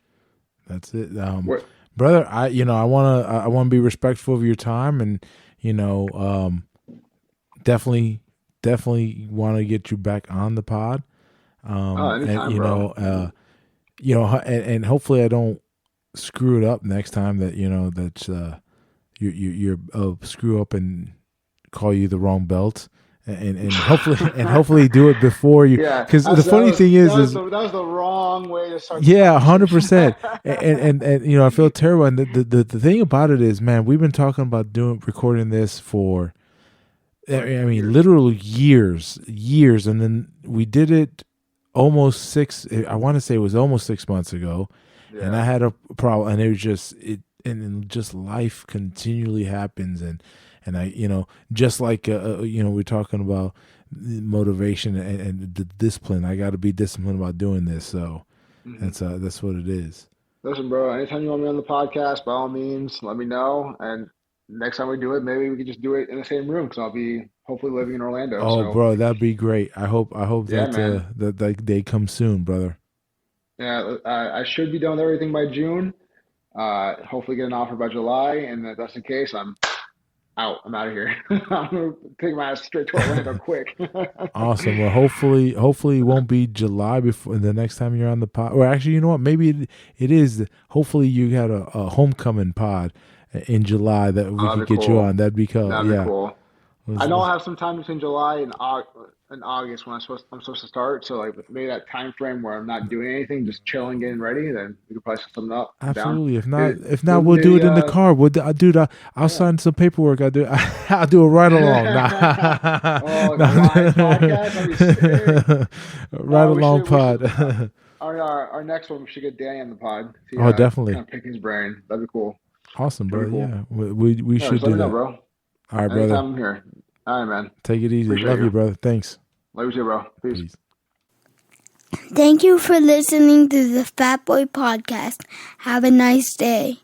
That's it. What? Brother, I wanna be respectful of your time, and definitely want to get you back on the pod. Anytime, and bro. and hopefully I don't screw it up next time that you're screw up and call you the wrong belt. And hopefully do it before you. Yeah, Because the funny thing is that was the wrong way to start. Yeah, 100%. And I feel terrible. And the thing about it is, man, we've been talking about recording this for, I mean, literally years, and then we did it almost I want to say it was almost 6 months ago, and I had a problem, and it was just and then just life continually happens, and I, just like we're talking about motivation and the discipline. I got to be disciplined about doing this, so that's what it is. Listen, bro, anytime you want me on the podcast, by all means, let me know. And next time we do it, maybe we could just do it in the same room, because I'll be hopefully living in Orlando. Oh, bro, that'd be great. I hope Yeah, that they come soon, brother. Yeah, I should be done with everything by June. Hopefully get an offer by July, and if that's the case, I'm out. I'm out of here. I'm gonna take my ass straight to Orlando quick. Awesome. Well, hopefully it won't be July before the next time you're on the pod. Or actually, you know what? Maybe it is. Hopefully you had a homecoming pod in July that we could get you on. That'd be cool. That'd be cool. I know I'll have some time between July and August when I'm supposed to start. So like maybe that time frame where I'm not doing anything, just chilling, getting ready, then we could probably set something up. Absolutely. If not, we'll do it in the car. I'll sign some paperwork. I'll do a ride along. Ride along pod. Our next one, we should get Danny on the pod. Definitely. Kind of pick his brain. That'd be cool. Awesome, bro. Cool. Yeah, we should do that, know, bro. All right, brother. Anytime I'm here. All right, man. Take it easy. Love you, brother. Thanks. Love you too, bro. Peace. Thank you for listening to the Fat Boy Podcast. Have a nice day.